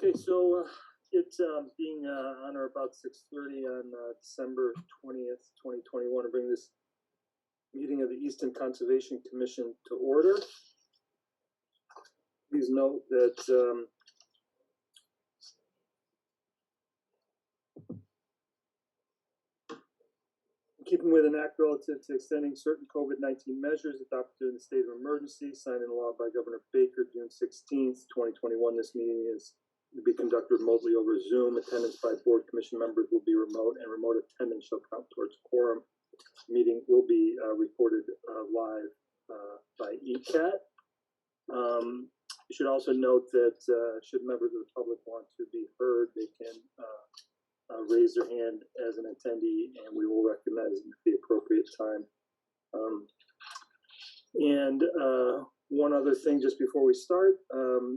Okay, so it's being on or about 6:30 on December 20th, 2021, to bring this meeting of the Easton Conservation Commission to order. Please note that keeping with an act relative to extending certain COVID-19 measures adopted during the state of emergency, signed into law by Governor Baker June 16th, 2021, this meeting is to be conducted remotely over Zoom. Attendance by board commission members will be remote, and remote attendance shall count towards quorum. The meeting will be recorded live by ECAT. You should also note that should members of the public want to be heard, they can raise their hand as an attendee, and we will recognize them at the appropriate time. One other thing just before we start,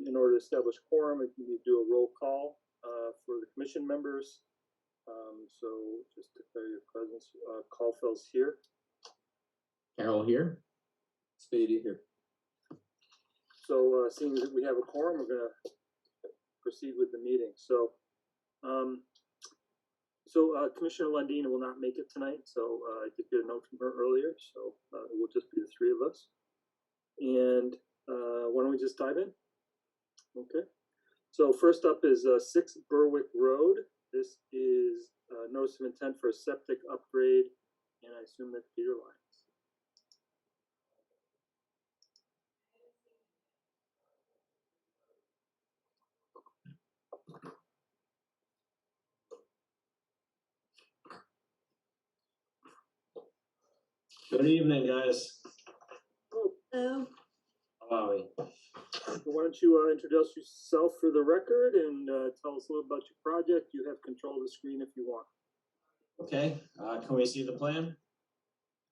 in order to establish quorum, we need to do a roll call for the commission members. So just declare your presence. Caulfield's here. Carol here. Spady here. So seeing that we have a quorum, we're going to proceed with the meeting. So Commissioner Lundin will not make it tonight, so I did get a note from her earlier, so it will just be the three of us. And why don't we just dive in? Okay. So first up is 6 Berwick Road. This is notice of intent for a septic upgrade, and I assume that's Peter Lyons. Good evening, guys. Hello. How are we? Why don't you introduce yourself for the record and tell us a little about your project. You have control of the screen if you want. Okay, can we see the plan?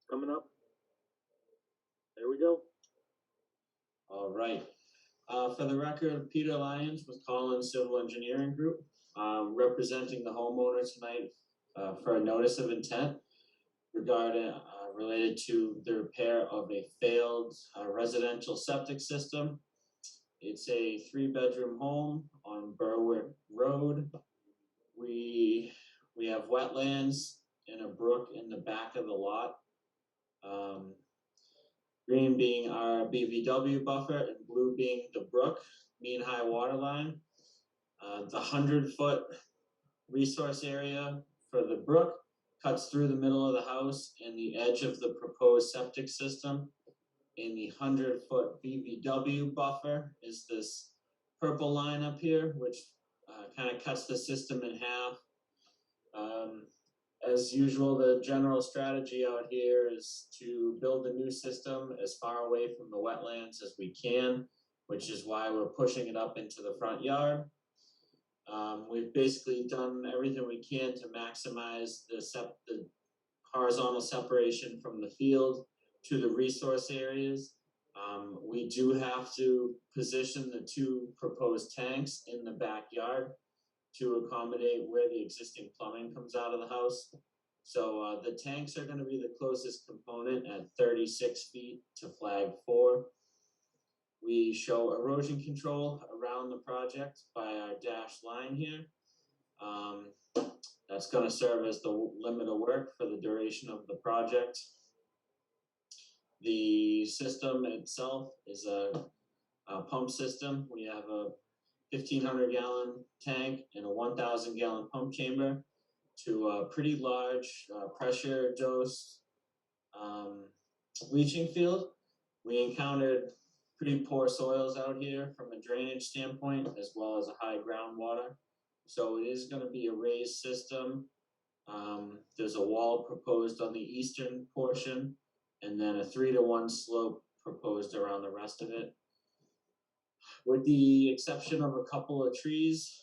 Coming up. There we go. All right. For the record, Peter Lyons with Collins Civil Engineering Group, representing the homeowner tonight for a notice of intent regarding related to the repair of a failed residential septic system. It's a 3-bedroom home on Berwick Road. We have wetlands and a brook in the back of the lot. Green being our BVW buffer and blue being the brook, mean high water line. The 100-foot resource area for the brook cuts through the middle of the house and the edge of the proposed septic system. In the 100-foot BVW buffer is this purple line up here, which kind of cuts the system in half. As usual, the general strategy out here is to build a new system as far away from the wetlands as we can, which is why we're pushing it up into the front yard. We've basically done everything we can to maximize the horizontal separation from the field to the resource areas. We do have to position the 2 proposed tanks in the backyard to accommodate where the existing plumbing comes out of the house. So the tanks are going to be the closest component at 36 feet to flag 4. We show erosion control around the project by our dashed line here. That's going to serve as the limit of work for the duration of the project. The system itself is a pump system. We have a 1,500-gallon tank and a 1,000-gallon pump chamber to a pretty large pressure dose leaching field. We encountered pretty poor soils out here from a drainage standpoint, as well as a high groundwater. So it is going to be a raised system. There's a wall proposed on the eastern portion, and then a 3-to-1 slope proposed around the rest of it. With the exception of a couple of trees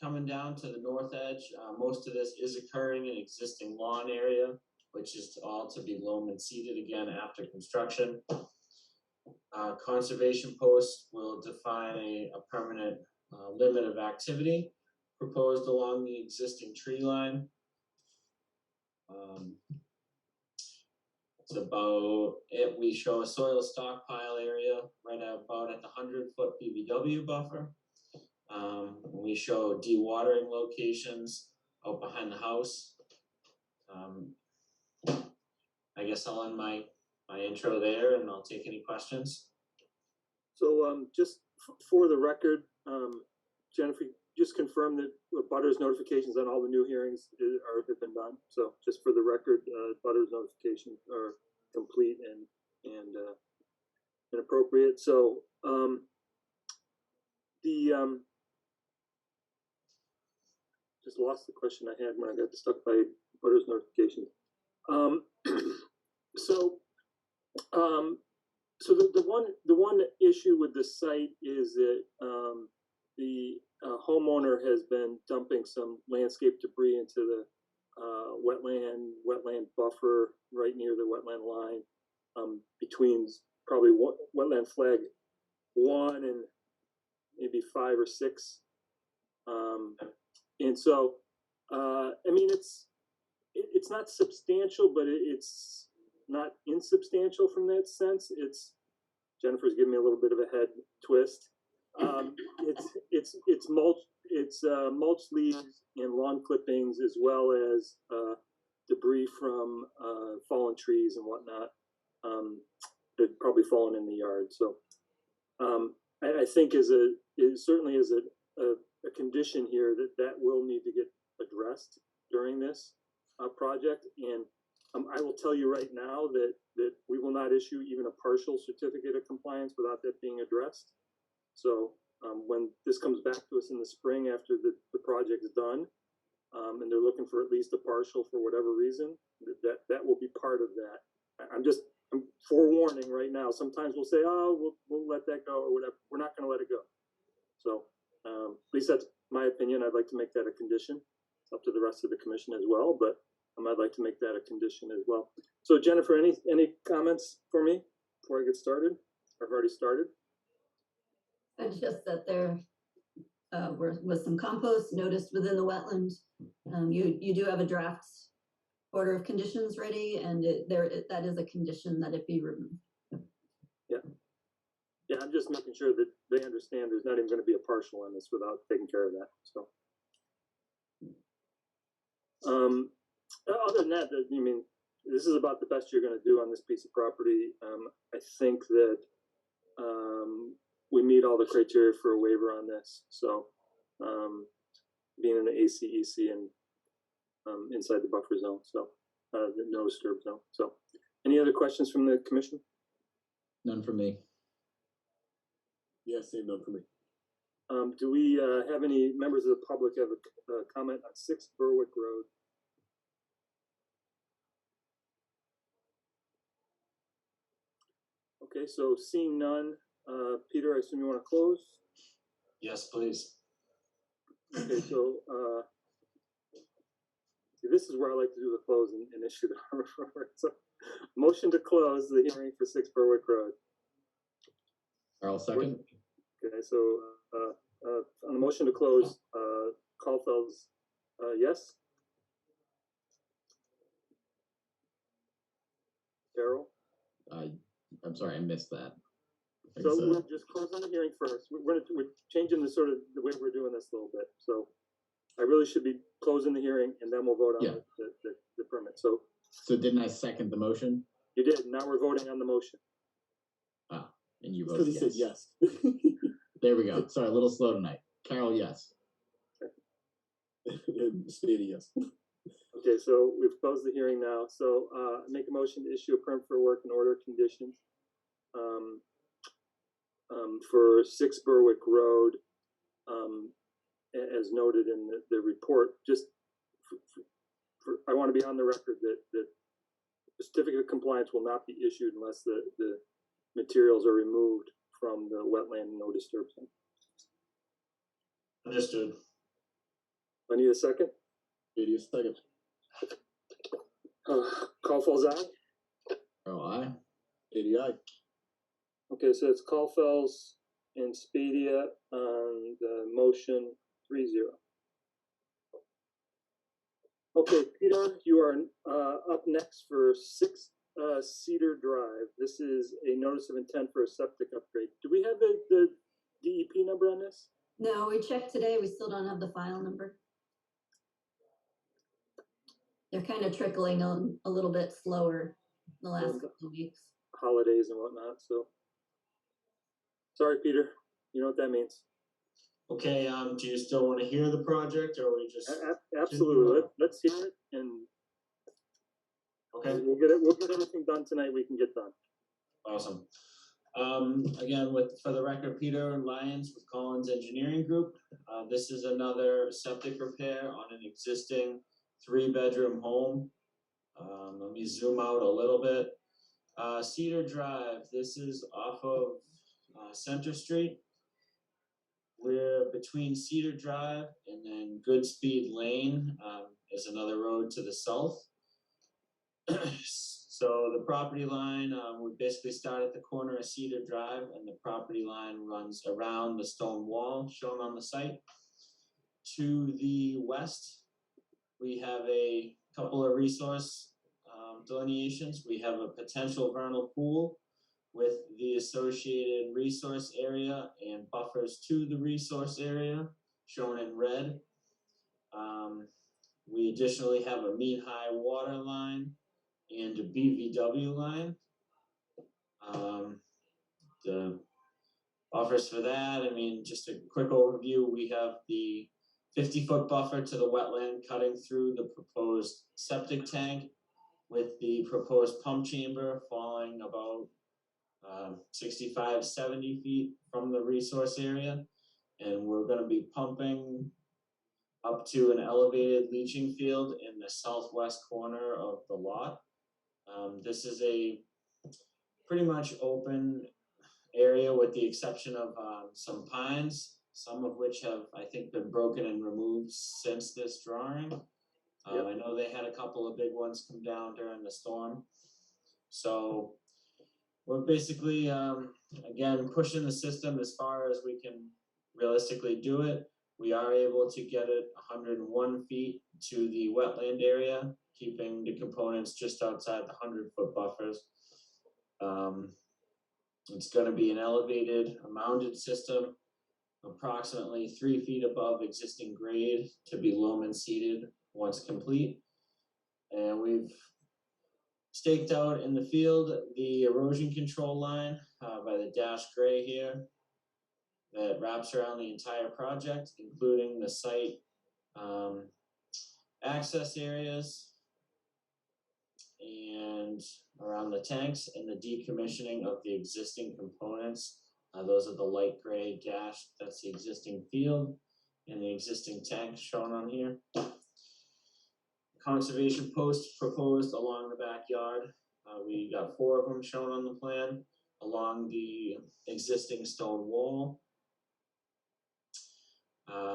coming down to the north edge, most of this is occurring in existing lawn area, which is all to be loam and seeded again after construction. Conservation posts will define a permanent limit of activity proposed along the existing tree line. That's about it. We show a soil stockpile area right about at the 100-foot BVW buffer. we show dewatering locations out behind the house. I guess I'll end my intro there, and I'll take any questions. So just for the record, Jennifer, just confirm that butters notifications on all the new hearings have been done. So just for the record, butters notifications are complete and appropriate. So just lost the question I had when I got stuck by butters notifications. So the one issue with the site is that the homeowner has been dumping some landscape debris into the wetland buffer right near the wetland line, between probably wetland flag 1 and maybe 5 or 6. And so I mean it's not substantial, but it's not insubstantial from that sense. Jennifer's giving me a little bit of a head twist. It's mulch leaves and lawn clippings, as well as debris from fallen trees and whatnot that probably fallen in the yard. So I think certainly is a condition here that will need to get addressed during this project. And I will tell you right now that we will not issue even a partial certificate of compliance without that being addressed. So when this comes back to us in the spring after the project is done, and they're looking for at least a partial for whatever reason, that will be part of that. I'm forewarning right now. Sometimes we'll say, oh, we'll let that go or whatever. We're not going to let it go. So at least that's my opinion. I'd like to make that a condition. It's up to the rest of the commission as well, but I'd like to make that a condition as well. So Jennifer, any comments for me before I get started? I've already started. It's just that there was some compost noticed within the wetland. You do have a draft order of conditions ready, and that is a condition that it be removed. Yeah, I'm just making sure that they understand there's not even going to be a partial on this without taking care of that. So, other than that, I mean, this is about the best you're going to do on this piece of property. I think that we meet all the criteria for a waiver on this. So, being in the ACEC and inside the buffer zone, so the no disturb zone. So, any other questions from the commission? None for me. Yes, none for me. Do we have any members of the public have a comment on 6 Berwick Road? Okay, so seeing none, Peter, I assume you want to close? Yes, please. Okay, so see, this is where I like to do the close and issue the so, motion to close the hearing for 6 Berwick Road. I'll second. Okay, so on the motion to close, Caulfield's yes. Carol? I'm sorry, I missed that. So we're just closing the hearing first. We're changing the sort of the way we're doing this a little bit. So I really should be closing the hearing and then we'll vote on the permit. So didn't I second the motion? you did. Now we're voting on the motion. Ah, and you voted Because he yes. said yes. There we go. Sorry, a little slow tonight. Carol, yes. Speedy, yes. Okay, so we've closed the hearing now. So make a motion to issue a permit for work and order conditions for 6 Berwick Road, as noted in the report. Just I want to be on the record that the certificate of compliance will not be issued unless the materials are removed from the wetland no disturb zone. Understood. I need a second. 80 seconds. Caulfield's aye. Oh, aye. 80 aye. Okay, so it's Caulfield's and Spedia on the motion 3-0. Okay, Peter, you are up next for 6 Cedar Drive. This is a notice of intent for a septic upgrade. Do we have the DEP number on this? No, we checked today, we still don't have the file number. They're kind of trickling on a little bit slower the last couple of weeks. Holidays and whatnot, so. Sorry, Peter, you know what that means. Okay, do you still want to hear the project, or we just? Absolutely, let's hear it, and Okay, we'll get everything done tonight we can get done. awesome. Again, for the record, Peter Lyons with Collins Engineering Group. This is another septic repair on an existing 3-bedroom home. Let me zoom out a little bit. Cedar Drive, this is off of Center Street. We're between Cedar Drive and then Goodspeed Lane is another road to the south. So the property line would basically start at the corner of Cedar Drive, and the property line runs around the stone wall shown on the site. To the west, we have a couple of resource delineations. We have a potential vernal pool with the associated resource area and buffers to the resource area shown in red. We additionally have a mean high water line and a BVW line. The buffers for that, I mean, just a quick overview, we have the 50-foot buffer to the wetland cutting through the proposed septic tank with the proposed pump chamber falling about 65, 70 feet from the resource area. And we're going to be pumping up to an elevated leaching field in the southwest corner of the lot. This is a pretty much open area with the exception of some pines, some of which have, I think, been broken and removed since this drawing. Yep. I know they had a couple of big ones come down during the storm. So we're basically, again, pushing the system as far as we can realistically do it. We are able to get it 101 feet to the wetland area, keeping the components just outside the 100-foot buffers. It's going to be an elevated, a mounded system, approximately 3 feet above existing grade to be loam seeded once complete. And we've staked out in the field the erosion control line by the dashed gray here that wraps around the entire project, including the site access areas and around the tanks and the decommissioning of the existing components. Those are the light gray dash, that's the existing field and the existing tank shown on here. Conservation posts proposed along the backyard. We got 4 of them shown on the plan along the existing stone wall.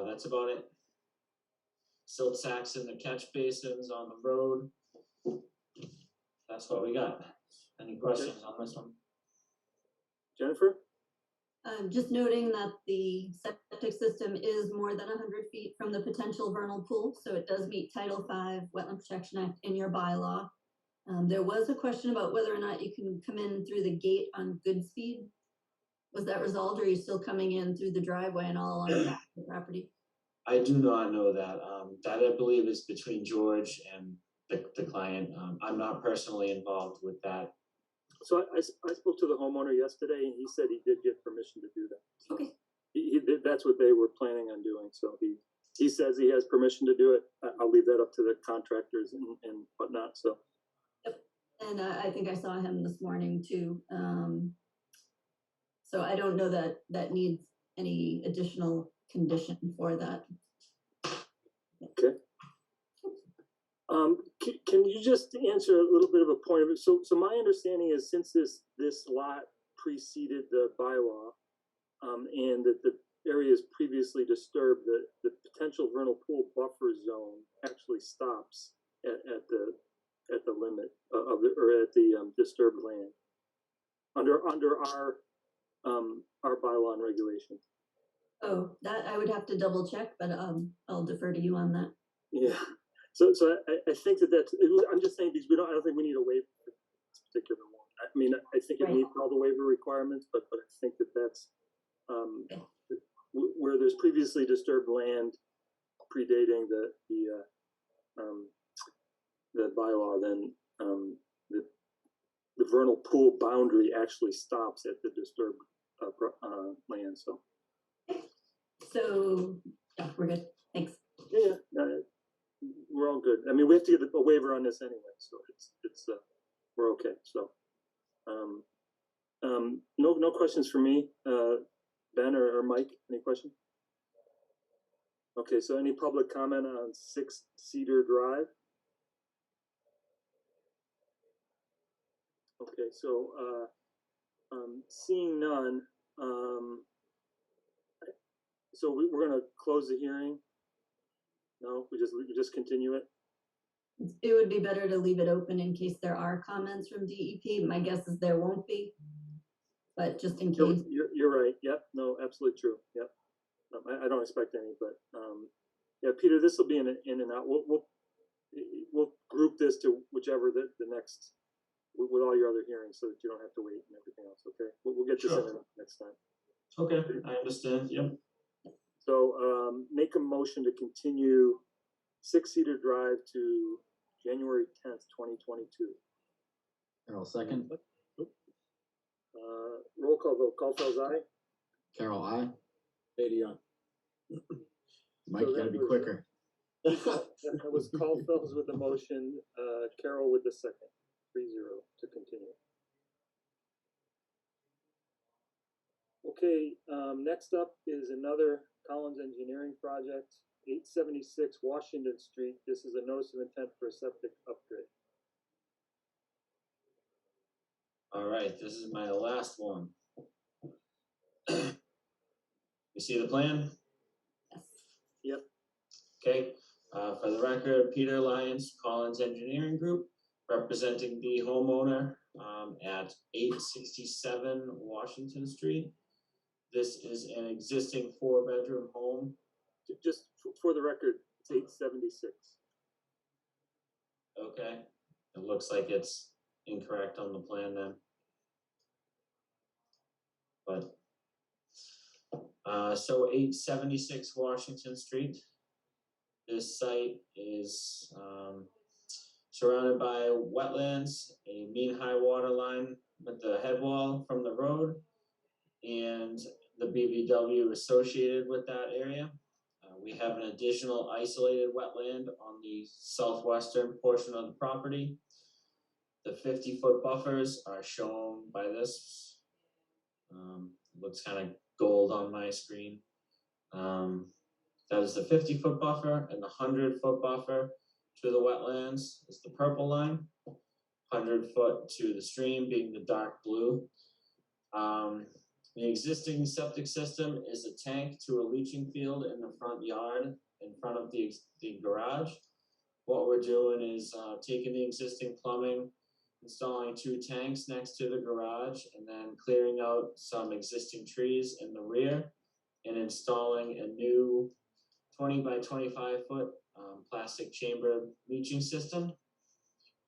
That's about it. Silt sacks in the catch basins on the road. That's what we got. Any questions on this one? Jennifer? Just noting that the septic system is more than 100 feet from the potential vernal pool, so it does meet Title V Wetland Protection Act in your bylaw. There was a question about whether or not you can come in through the gate on Goodspeed. Was that resolved, or are you still coming in through the driveway and all along the back of the property? I do not know that. That I believe is between George and the client. I'm not personally involved with that. So I spoke to the homeowner yesterday, and he said he did get permission to do that. Okay. That's what they were planning on doing. So he says he has permission to do it. I'll leave that up to the contractors and whatnot. So. Yep. And I think I saw him this morning too. So I don't know that that needs any additional condition for that. Okay. Can you just answer a little bit of a point of it? So my understanding is since this lot preceded the bylaw, and that the area is previously disturbed, the potential vernal pool buffer zone actually stops at the limit of the, or at the disturbed land under our bylaw and regulations. Oh, that I would have to double check, but I'll defer to you on that. Yeah. So I think that's, I'm just saying because I don't think we need a waiver for this particular one. I mean, I think it Right. meets all the waiver requirements, but I think that's, Okay. where there's previously disturbed land predating the bylaw, then the vernal pool boundary actually stops at the disturbed land. So Yeah, we're good. Thanks. yeah, we're all good. I mean, we have to get a waiver on this anyway, so it's we're okay. So no questions for me, Ben or Mike. Any questions? Okay, so any public comment on 6 Cedar Drive? Okay, so seeing none, so we're gonna close the hearing. No, we just continue it. It would be better to leave it open in case there are comments from DEP. My guess is there won't be, but just in case. You're right. Yep. No, absolutely true. Yep. I don't expect any, but yeah, Peter, this will be in and out. We'll group this to whichever the next with all your other hearings, so that you don't have to wait and everything else. Okay, we'll get this in next time. Okay, I understand, yep. So make a motion to continue 6 Cedar Drive to January 10th, 2022. Carol, second. Roll call vote. Caulfield's aye. Carol, I. Katie, aye. Mike, you gotta be quicker. That was Caulfield's with the motion, Carol with the second. 3-0 to continue. Okay, next up is another Collins Engineering project, 876 Washington Street. This is a notice of intent for a septic upgrade. All right, this is my last one. You see the plan? Yep. Okay, for the record, Peter Lyons, Collins Engineering Group, representing the homeowner at 867 Washington Street. This is an existing 4-bedroom home. Just for the record, it's 876. Okay, it looks like it's incorrect on the plan then. But, so 876 Washington Street. This site is surrounded by wetlands, a mean high water line with the head wall from the road, and the BVW associated with that area. We have an additional isolated wetland on the southwestern portion of the property. The 50-foot buffers are shown by this. Looks kind of gold on my screen. That is the 50-foot buffer, and the 100-foot buffer to the wetlands is the purple line. 100-foot to the stream being the dark blue. The existing septic system is a tank to a leaching field in the front yard in front of the garage. What we're doing is taking the existing plumbing, installing 2 tanks next to the garage, and then clearing out some existing trees in the rear and installing a new 20 by 25 foot plastic chamber leaching system.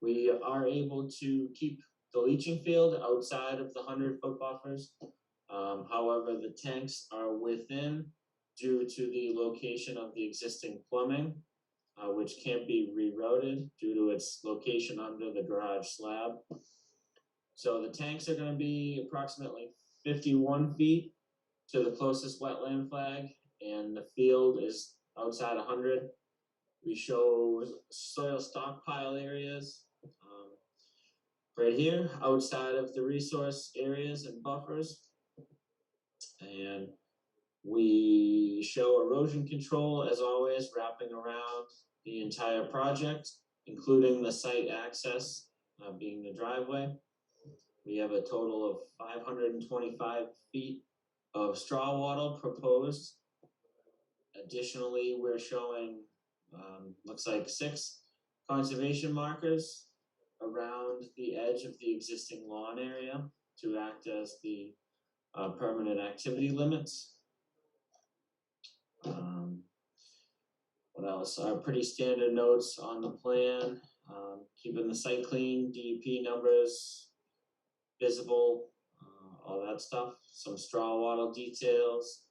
We are able to keep the leaching field outside of the 100-foot buffers. However, the tanks are within due to the location of the existing plumbing, which can't be rerouted due to its location under the garage slab. So the tanks are going to be approximately 51 feet to the closest wetland flag, and the field is outside 100. We show soil stockpile areas right here outside of the resource areas and buffers. And we show erosion control, as always, wrapping around the entire project, including the site access being the driveway. We have a total of 525 feet of straw wattle proposed. Additionally, we're showing, looks like 6 conservation markers around the edge of the existing lawn area to act as the permanent activity limits. What else? Pretty standard notes on the plan, keeping the site clean, DEP numbers visible, all that stuff. Some straw wattle details.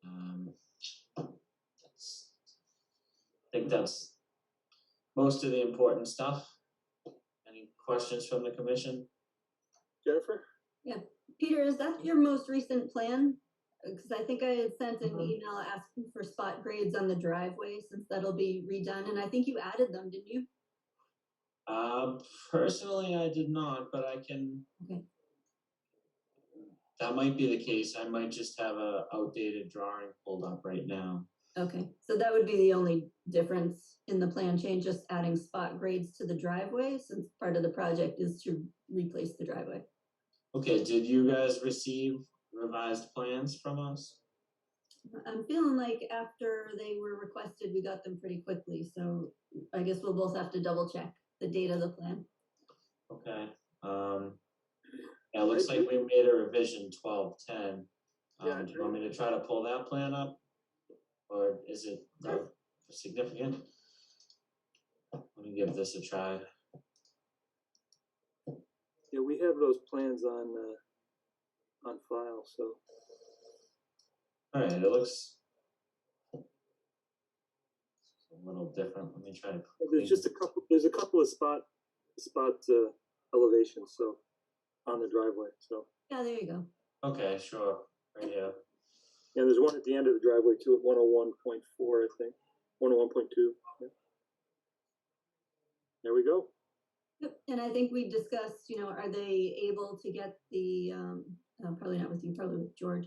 I think that's most of the important stuff. Any questions from the commission? Jennifer? Peter, is that your most recent plan? Because I think I had sent an email asking for spot grades on the driveway since that'll be redone, and I think you added them, didn't you? Personally, I did not, but I can. Okay. That might be the case. I might just have a outdated drawing pulled up right now. Okay, so that would be the only difference in the plan change, just adding spot grades to the driveway since part of the project is to replace the driveway. Okay, did you guys receive revised plans from us? I'm feeling like after they were requested, we got them pretty quickly, so I guess we'll both have to double check the date of the plan. Okay, yeah, it looks like we made a revision 12/10. Yeah, Do you want me to try to pull that plan up? Or is it significant? Let me give this a try. Yeah, we have those plans on file, so. All right, it looks a little different. Let me try to. There's a couple of spot elevations, so, on the driveway, so. Yeah, there you go. Okay, sure, right here. Yeah, there's one at the end of the driveway too, at 101.4, I think, 101.2. Yeah. There we go. Yep, and I think we discussed, are they able to get the, probably not with you, probably with George.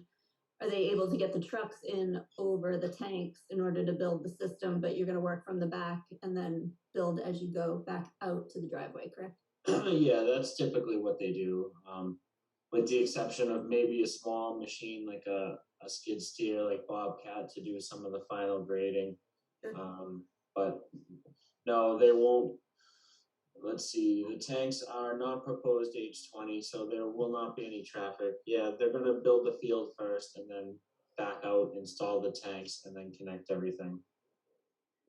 Are they able to get the trucks in over the tanks in order to build the system, but you're gonna work from the back and then build as you go back out to the driveway, correct? Yeah, that's typically what they do, with the exception of maybe a small machine like a skid steer like Bobcat to do some of the final grading. Sure. But no, they won't. Let's see, the tanks are not proposed H20, so there will not be any traffic. Yeah, they're gonna build the field first and then back out, install the tanks, and then connect everything.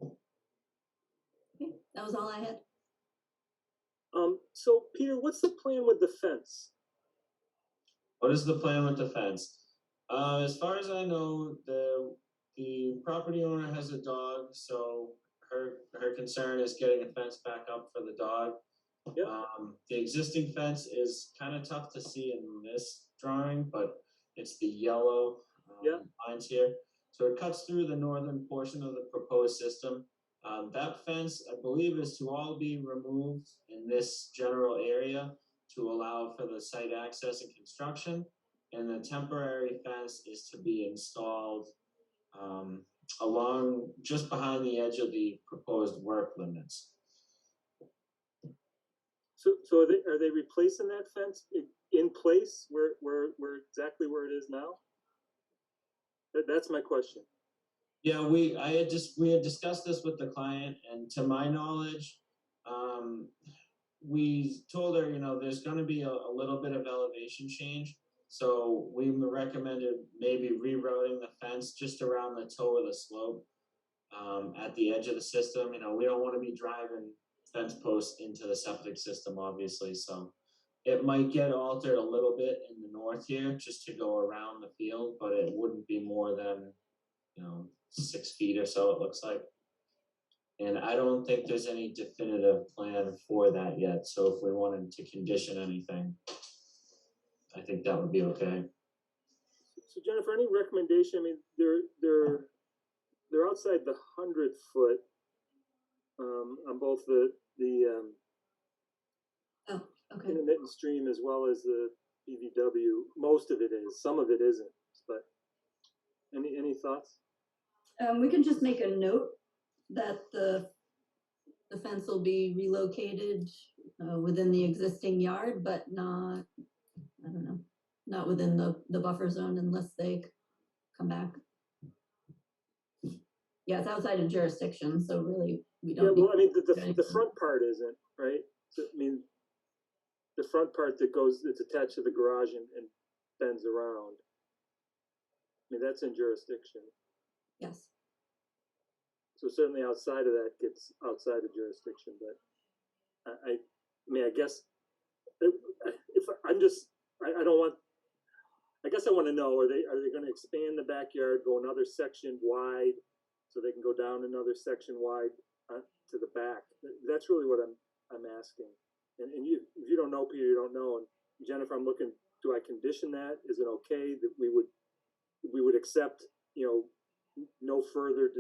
Okay, that was all I had. So Peter, what's the plan with the fence? What is the plan with the fence? As far as I know, the property owner has a dog, so her concern is getting a fence back up for the dog. Yep. The existing fence is kind of tough to see in this drawing, but it's the yellow lines here. So it cuts through the northern portion of the proposed system. That fence, I believe, is to all be removed in this general area to allow for the site access and construction. And the temporary fence is to be installed along just behind the edge of the proposed work limits. So are they replacing that fence in place where exactly where it is now? That's my question. Yeah, we had discussed this with the client, and to my knowledge, we told her, there's going to be a little bit of elevation change. So we recommended maybe rerouting the fence just around the toe of the slope at the edge of the system. We don't want to be driving fence posts into the septic system, obviously. So it might get altered a little bit in the north here just to go around the field, but it wouldn't be more than, 6 feet or so, it looks like. And I don't think there's any definitive plan for that yet. So if we wanted to condition anything, I think that would be okay. So Jennifer, any recommendation? I mean, they're outside the 100-foot on both the Okay. intermittent stream as well as the BVW. Most of it is. Some of it isn't. But any thoughts? We can just make a note that the fence will be relocated within the existing yard, but not, I don't know, not within the buffer zone unless they come back. Yeah, it's outside of jurisdiction, so really we don't. Yeah, well, I mean, the front part isn't, right? So, I mean, the front part that's attached to the garage and bends around. I mean, that's in jurisdiction. Yes. So certainly outside of that gets outside of jurisdiction, but I mean, I guess if I'm just, I don't want, I guess I wanna know, are they gonna expand the backyard, go another section wide, so they can go down another section wide, to the back? That's really what I'm asking. And you, if you don't know, Peter, you don't know, and Jennifer, I'm looking, do I condition that? Is it okay that we would accept, no further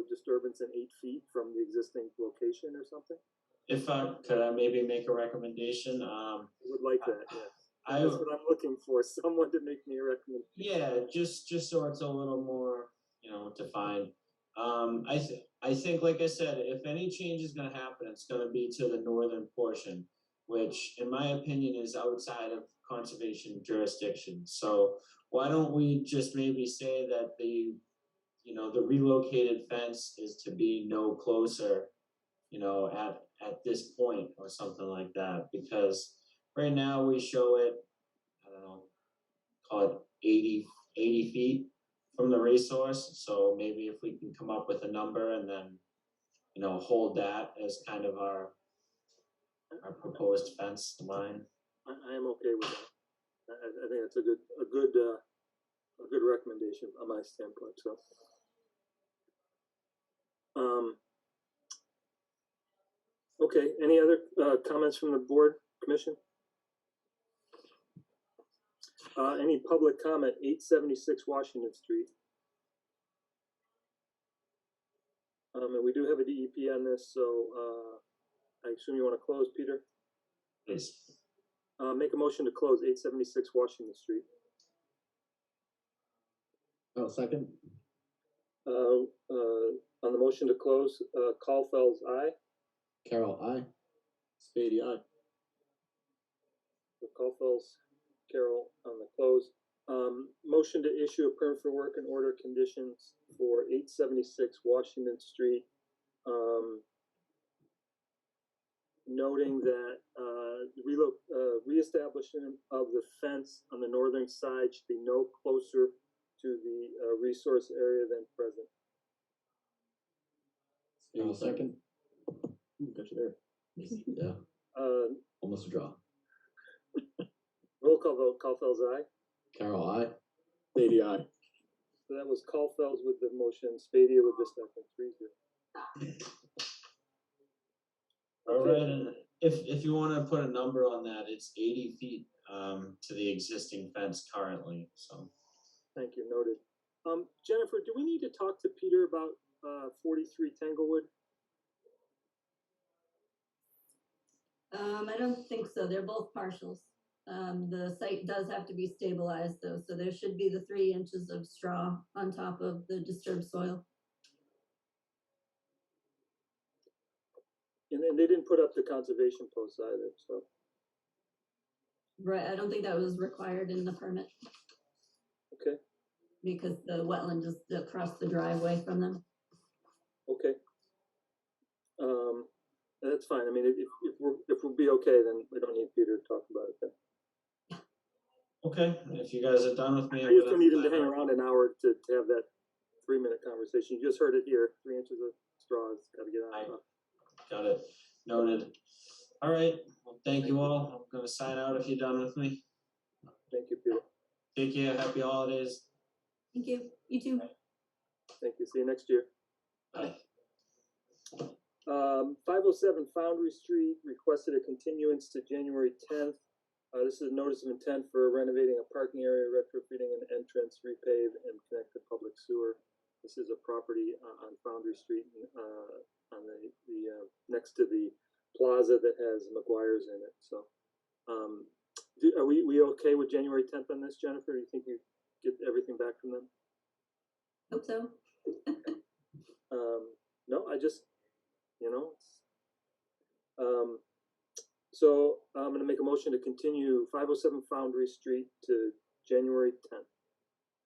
disturbance than 8 feet from the existing location or something? If could I maybe make a recommendation? I would like that, yes. I That's what I'm looking for, someone to make me a recommendation. Yeah, just so it's a little more, defined. I think, like I said, if any change is gonna happen, it's gonna be to the northern portion, which in my opinion is outside of conservation jurisdiction. So why don't we just maybe say that the relocated fence is to be no closer, at this point or something like that, because right now we show it, I don't know, call it 80 feet from the resource. So maybe if we can come up with a number and then, hold that as kind of our proposed fence line. I am okay with that. I think that's a good recommendation on my standpoint, so. Okay, any other comments from the board, commission? Any public comment, 876 Washington Street? And we do have a DEP on this, so I assume you want to close, Peter? Please. Make a motion to close 876 Washington Street. Oh, second. On the motion to close, Caulfield's aye. Carol, I. Stady, aye. Caulfield's, Carol on the close. Motion to issue a permit for work and order conditions for 876 Washington Street. Noting that reestablishment of the fence on the northern side should be no closer to the resource area than present. Carol, second. Got you there. Yeah, almost a draw. Roll call vote, Caulfield's aye. Carol, I. Stady, aye. So that was Caulfield's with the motion, Spadia with the second, 3-0. All right, and if you want to put a number on that, it's 80 feet to the existing fence currently. So Thank you, noted. Jennifer, do we need to talk to Peter about 43 Tanglewood? I don't think so. They're both partials. The site does have to be stabilized though, so there should be the 3 inches of straw on top of the disturbed soil. And they didn't put up the conservation posts either, so. Right, I don't think that was required in the permit Okay, because the wetland is across the driveway from them. okay. That's fine. I mean, if we'll be okay, then we don't need Peter to talk about it then. okay, if you guys are done with me, I just don't need him to hang around an hour to have that 3-minute conversation. You just heard it here, 3 inches of straw, it's gotta get out. Got it. Noted. All right. Well, thank you all. I'm gonna sign out if you're done with me. Thank you, Peter. Take care. Happy holidays. Thank you. You too. Thank you. See you next year. Bye. 507 Foundry Street requested a continuance to January 10th. This is a notice of intent for renovating a parking area, retrofitting an entrance, repave, and connect to public sewer. This is a property on Foundry Street, on the next to the plaza that has McGuire's in it. So, are we okay with January 10th on this, Jennifer? Do you think you get everything back from them? Hope so. No, I just, so I'm going to make a motion to continue 507 Foundry Street to January 10th.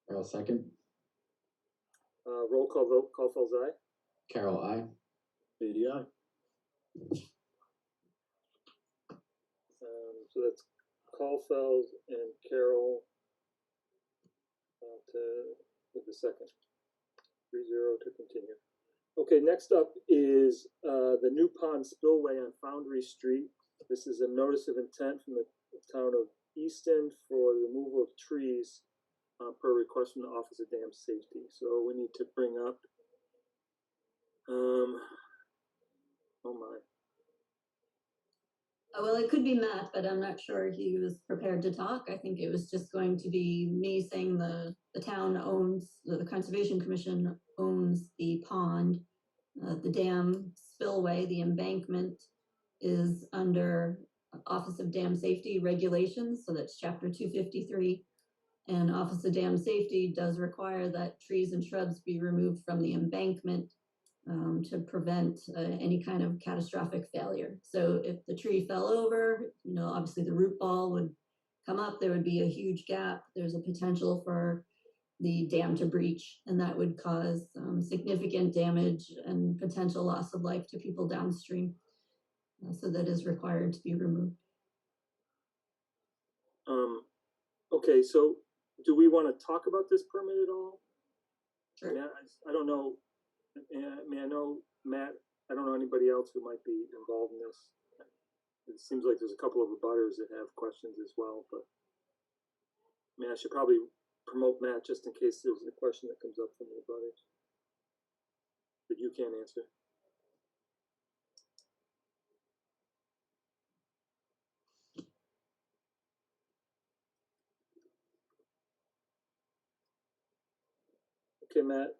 Carol, second. Roll call vote, Caulfield's aye. Carol, I. Stady, aye. So that's Caulfield and Carol with the second. 3-0 to continue. Okay, next up is the New Pond Spillway on Foundry Street. This is a notice of intent from the town of Easton for the removal of trees per request from the Office of Dam Safety. So we need to bring up, oh my, Well, it could be Matt, but I'm not sure he was prepared to talk. I think it was just going to be me saying the town owns, the Conservation Commission owns the pond. The dam spillway, the embankment is under Office of Dam Safety regulations, so that's chapter 253. And Office of Dam Safety does require that trees and shrubs be removed from the embankment to prevent any kind of catastrophic failure. So if the tree fell over, you know, obviously the root ball would come up, there would be a huge gap. There's a potential for the dam to breach, and that would cause significant damage and potential loss of life to people downstream. So that is required to be removed. Okay, so do we want to talk about this permit at all? Sure. Yeah, I don't know. I mean, I know Matt, I don't know anybody else who might be involved in this. It seems like there's a couple of abutters that have questions as well, but I mean, I should probably promote Matt just in case there's a question that comes up from the abutters that you can't answer. Okay, Matt,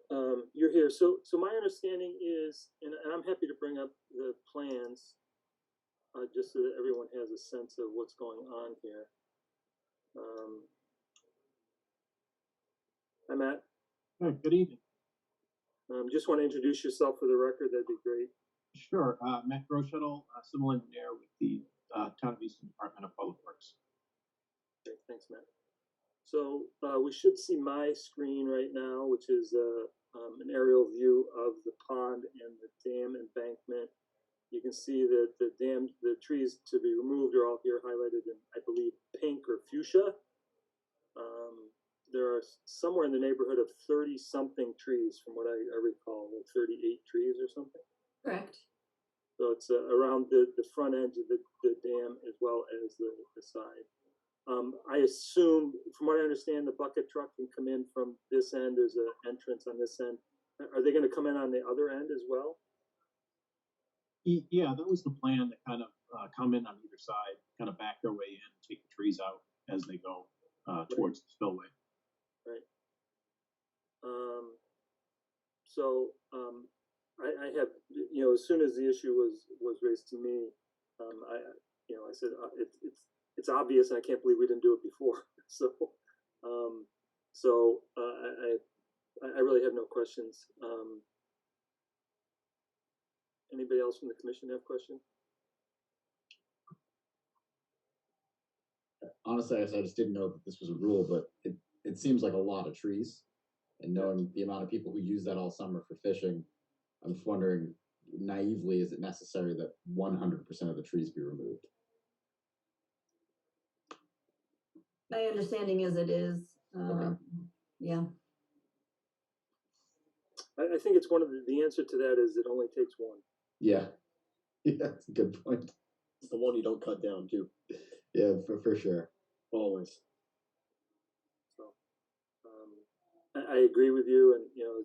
you're here. So my understanding is, and I'm happy to bring up the plans, just so that everyone has a sense of what's going on here. Hi, Matt. Hi, good evening. Just want to introduce yourself for the record. That'd be great. Sure, Matt Groschettle, civil engineer with the Town of Easton Department of Public Works. Okay, thanks, Matt. So we should see my screen right now, which is an aerial view of the pond and the dam embankment. You can see that the trees to be removed are all here highlighted in, I believe, pink or fuchsia. There are somewhere in the neighborhood of 30-something trees, from what I recall, like 38 trees or something. Correct. So it's around the front edge of the dam as well as the side. I assume, from what I understand, the bucket truck can come in from this end. There's an entrance on this end. Are they going to come in on the other end as well? Yeah, that was the plan, to kind of come in on either side, kind of back their way in, take the trees out as they go towards the spillway. Right. So I have, you know, as soon as the issue was raised to me, I said it's obvious, and I can't believe we didn't do it before. So I really have no questions. Anybody else from the commission have questions? Honestly, I guess I just didn't know that this was a rule, but it seems like a lot of trees. And knowing the amount of people who use that all summer for fishing, I'm just wondering, naively, is it necessary that 100% of the trees be removed? My understanding is it is. Okay. Yeah. I think it's one of the answer to that is it only takes one. Yeah. Yeah, that's a good point. It's the one you don't cut down too. Yeah, for sure. Always. So I agree with you, and you know,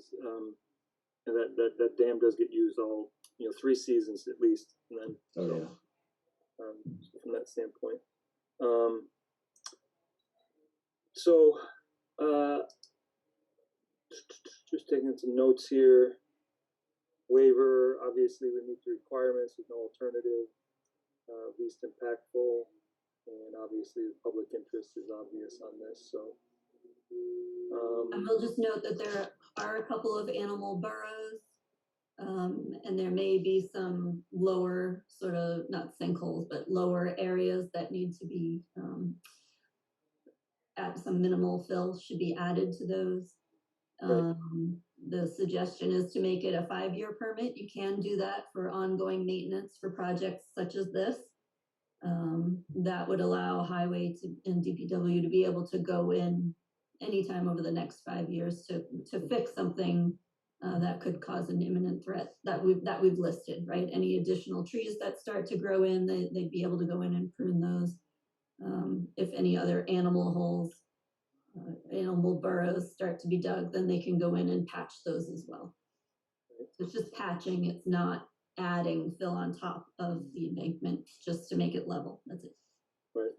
and that dam does get used all 3 seasons at least, and then from that standpoint. Just taking some notes here. Waiver, obviously we meet the requirements, there's no alternative, least impactful, and obviously the public interest is obvious on this, so. I will just note that there are a couple of animal burrows, and there may be some lower sort of, not sinkholes, but lower areas that need to be, at some minimal fill should be added to those. Right. The suggestion is to make it a 5-year permit. You can do that for ongoing maintenance for projects such as this. That would allow highway and DPW to be able to go in anytime over the next 5 years to fix something that could cause an imminent threat that we've listed, right? Any additional trees that start to grow in, they'd be able to go in and prune those. If any other animal holes animal burrows start to be dug, then they can go in and patch those as well. So it's just patching, it's not adding fill on top of the embankment, just to make it level, that's it. Right.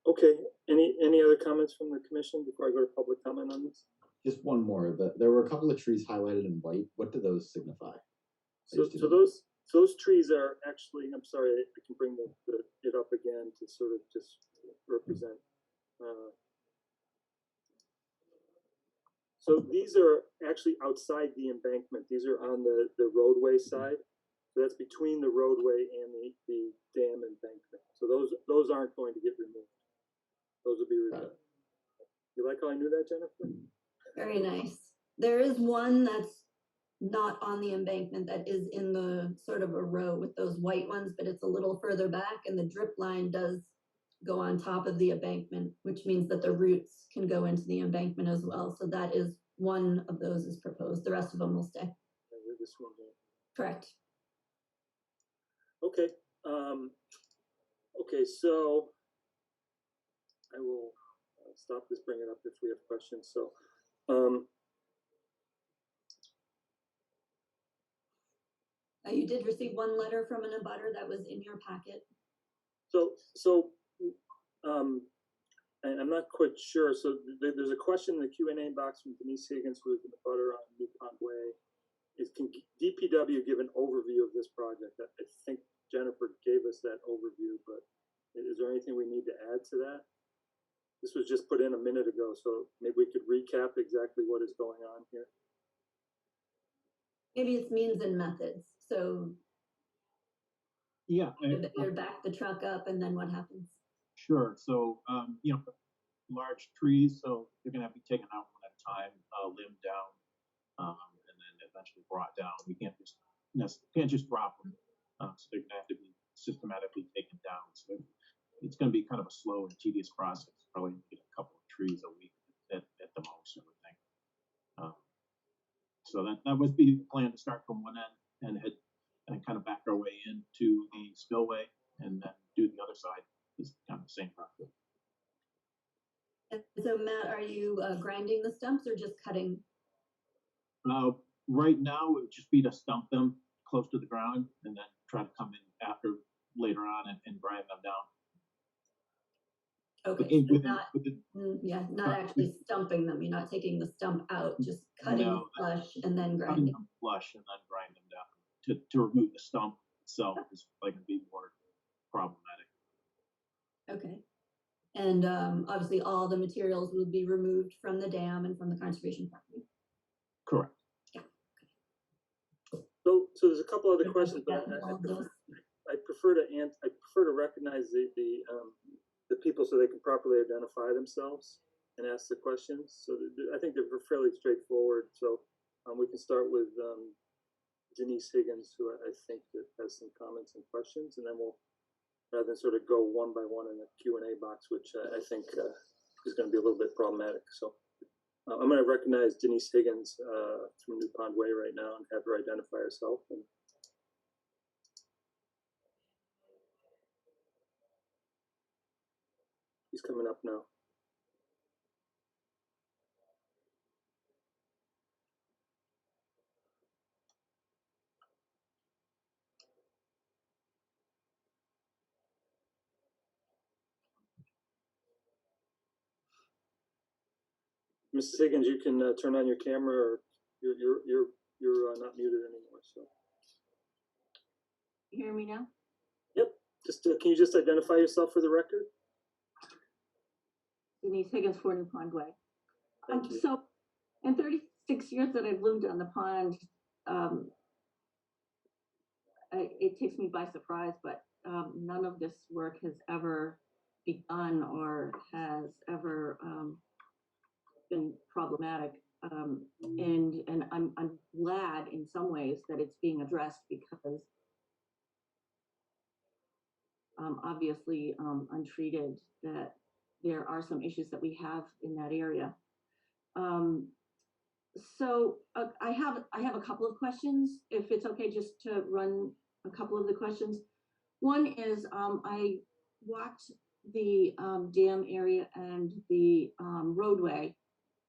Okay, any other comments from the commission before I go to public comment on this? Just one more, there were a couple of trees highlighted in white. What do those signify? So those trees are actually, I'm sorry, I can bring it up again to sort of just represent. So these are actually outside the embankment. These are on the roadway side. So that's between the roadway and the dam embankment. So those aren't going to get removed. Those will be removed. You like how I knew that, Jennifer? Very nice. There is one that's not on the embankment that is in the sort of a row with those white ones, but it's a little further back, and the drip line does go on top of the embankment, which means that the roots can go into the embankment as well. So that is one of those is proposed. The rest of them will stay. This one here. Correct. Okay. Okay, so I will stop this, bring it up if we have questions. So, You did receive one letter from an abutter that was in your packet. and I'm not quite sure. So there's a question in the Q&A box from Denise Higgins, who is in the butter on New Pond Way. Can DPW give an overview of this project? I think Jennifer gave us that overview, but is there anything we need to add to that? This was just put in a minute ago, so maybe we could recap exactly what is going on here. Maybe it's means and methods. So Yeah. you back the truck up, and then what happens? Sure. So, large trees, so they're going to have to be taken out one at a time, limbed down, and then eventually brought down. We can't just drop them. So they're going to have to be systematically taken down. So it's going to be kind of a slow and tedious process. Probably get a couple of trees a week at the most, I would think. So that was the plan, to start from one end and kind of back our way into the spillway, and then do the other side. It's kind of the same process. And so Matt, are you grinding the stumps or just cutting? Right now, it would just be to stump them close to the ground, and then try to come in later on and grind them down. Okay, not actually stumping them. You're not taking the stump out, just cutting flush and then grinding. Cutting them flush and then grind them down. To remove the stump itself is like going to be more problematic. Okay. And obviously all the materials will be removed from the dam and from the conservation property. Correct. Yeah. So there's a couple other questions, but I prefer to recognize the people so they can properly identify themselves and ask the questions. So I think they're fairly straightforward. So we can start with Denise Higgins, who I think that has some comments and questions, and then we'll, rather than sort of go one by one in the Q&A box, which I think is going to be a little bit problematic. So I'm going to recognize Denise Higgins from New Pond Way right now and have her identify herself. And she's coming up now. Mrs. Higgins, you can turn on your camera, or you're not muted anymore. So. You hear me now? Yep. Just can you just identify yourself for the record? Denise Higgins, 4 New Pond Way. Thank you. So, in 36 years that I've lived on the pond, it takes me by surprise, but none of this work has ever begun or has ever been problematic, and I'm glad in some ways that it's being addressed, because obviously untreated, that there are some issues that we have in that area. So I have a couple of questions, if it's okay, just to run a couple of the questions. One is I walked the dam area and the roadway,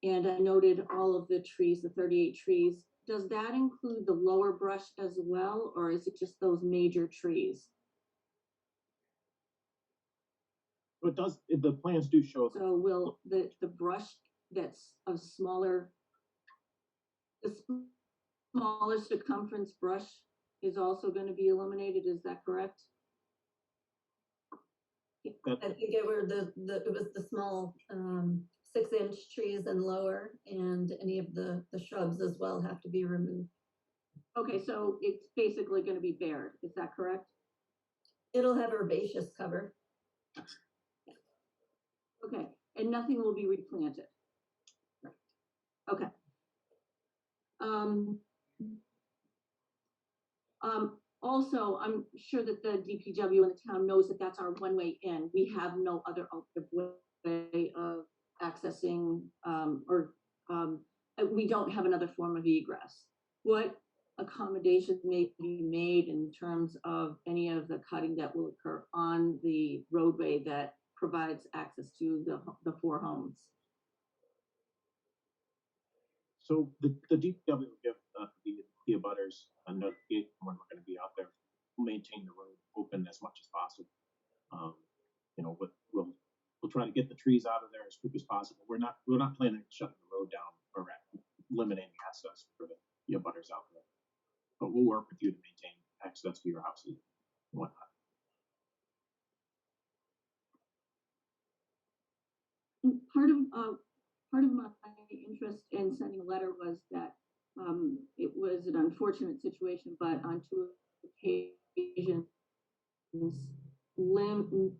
and I noted all of the trees, the 38 trees. Does that include the lower brush as well, or is it just those major trees? It does, the plans do show, So will the brush that's of smaller, the smaller circumference brush is also going to be eliminated, is that correct? I think it were it was the small 6-inch trees and lower, and any of the shrubs as well have to be removed. Okay, so it's basically going to be bared, is that correct? It'll have herbaceous cover. Okay, and nothing will be replanted. Okay. Also, I'm sure that the DPW and the town knows that that's our one-way in. We have no other alternative way of accessing, we don't have another form of egress. What accommodations may be made in terms of any of the cutting that will occur on the roadway that provides access to the 4 homes? so the DPW will give the abutters a notification when we're gonna be out there. We'll maintain the road open as much as possible. You know, we'll try to get the trees out of there as quick as possible. We're not planning on shutting the road down or eliminating access for the abutters out there. But we'll work with you to maintain access to your houses and whatnot. Part of my interest in sending a letter was that it was an unfortunate situation, but on 2 occasions,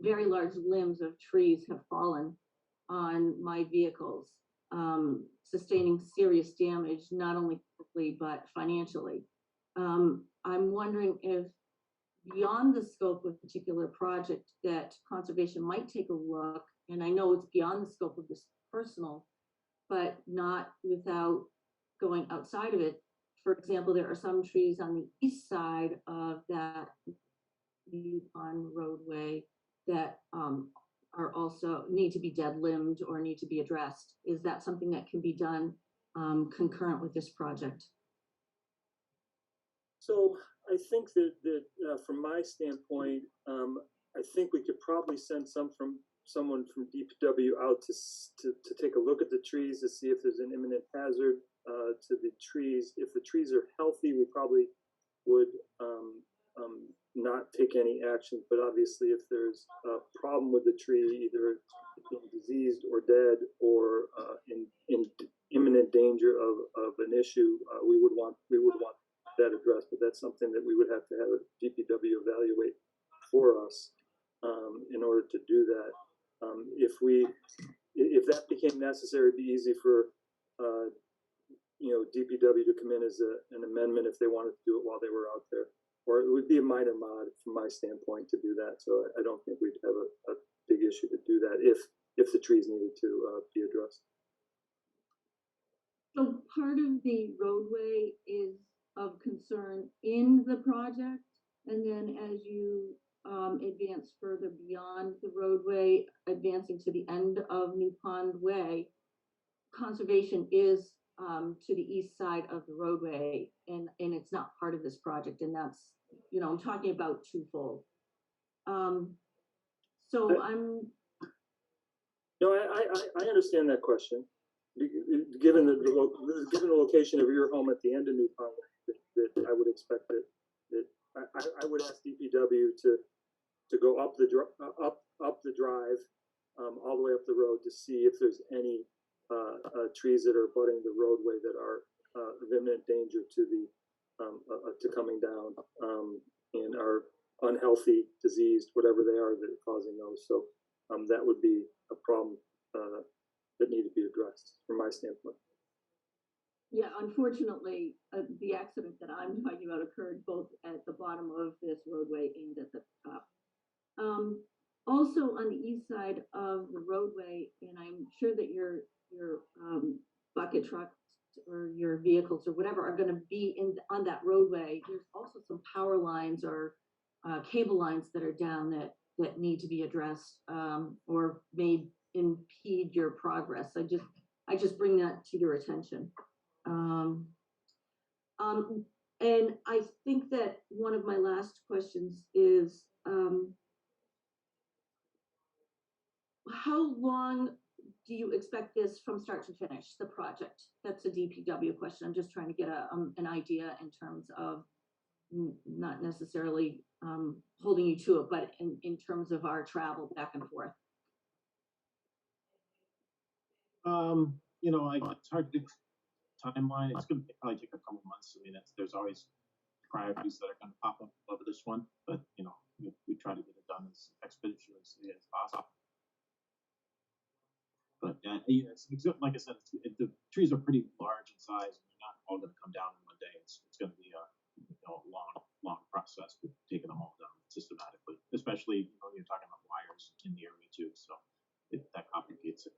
very large limbs of trees have fallen on my vehicles, sustaining serious damage, not only physically, but financially. I'm wondering if beyond the scope of a particular project that conservation might take a look, and I know it's beyond the scope of this personal, but not without going outside of it. For example, there are some trees on the east side of that Yukon roadway that are also need to be dead limbed or need to be addressed. Is that something that can be done concurrent with this project? So I think that from my standpoint, I think we could probably send someone from DPW out to take a look at the trees to see if there's an imminent hazard to the trees. If the trees are healthy, we probably would not take any action. But obviously, if there's a problem with the tree, either being diseased or dead or in imminent danger of an issue, we would want that addressed. But that's something that we would have to have a DPW evaluate for us in order to do that. If that became necessary, it'd be easy for DPW to come in as an amendment if they wanted to do it while they were out there, or it would be a minor mod from my standpoint to do that. So I don't think we'd have a big issue to do that if the trees needed to be addressed. So part of the roadway is of concern in the project, and then as you advance further beyond the roadway, advancing to the end of New Pond Way, conservation is to the east side of the roadway, and it's not part of this project, and that's, I'm talking about twofold. So I'm. No, I understand that question. Given the location of your home at the end of New Pond, that I would expect that I would ask DPW to go up the drive, all the way up the road to see if there's any trees that are abutting the roadway that are of imminent danger to coming down and are unhealthy, diseased, whatever they are that are causing those. So that would be a problem that need to be addressed from my standpoint. Yeah, unfortunately, the accident that I'm talking about occurred both at the bottom of this roadway and at the top. Also on the east side of the roadway, and I'm sure that your bucket trucks or your vehicles or whatever are going to be on that roadway. There's also some power lines or cable lines that are down that that need to be addressed, or may impede your progress. I just bring that to your attention. And I think that one of my last questions is, how long do you expect this from start to finish, the project? That's a DPW question. I'm just trying to get an idea in terms of not necessarily holding you to it, but in terms of our travel back and forth. You know, it's hard to do timeline. It's going to probably take a couple months. I mean, there's always priorities that are going to pop up over this one, but you know, we try to get it done as expeditiously as possible. But it's like I said, the trees are pretty large in size, and they're not all going to come down in one day. It's going to be a long process with taking them all down systematically. Especially you're talking about wires in the area too, so that complicates it.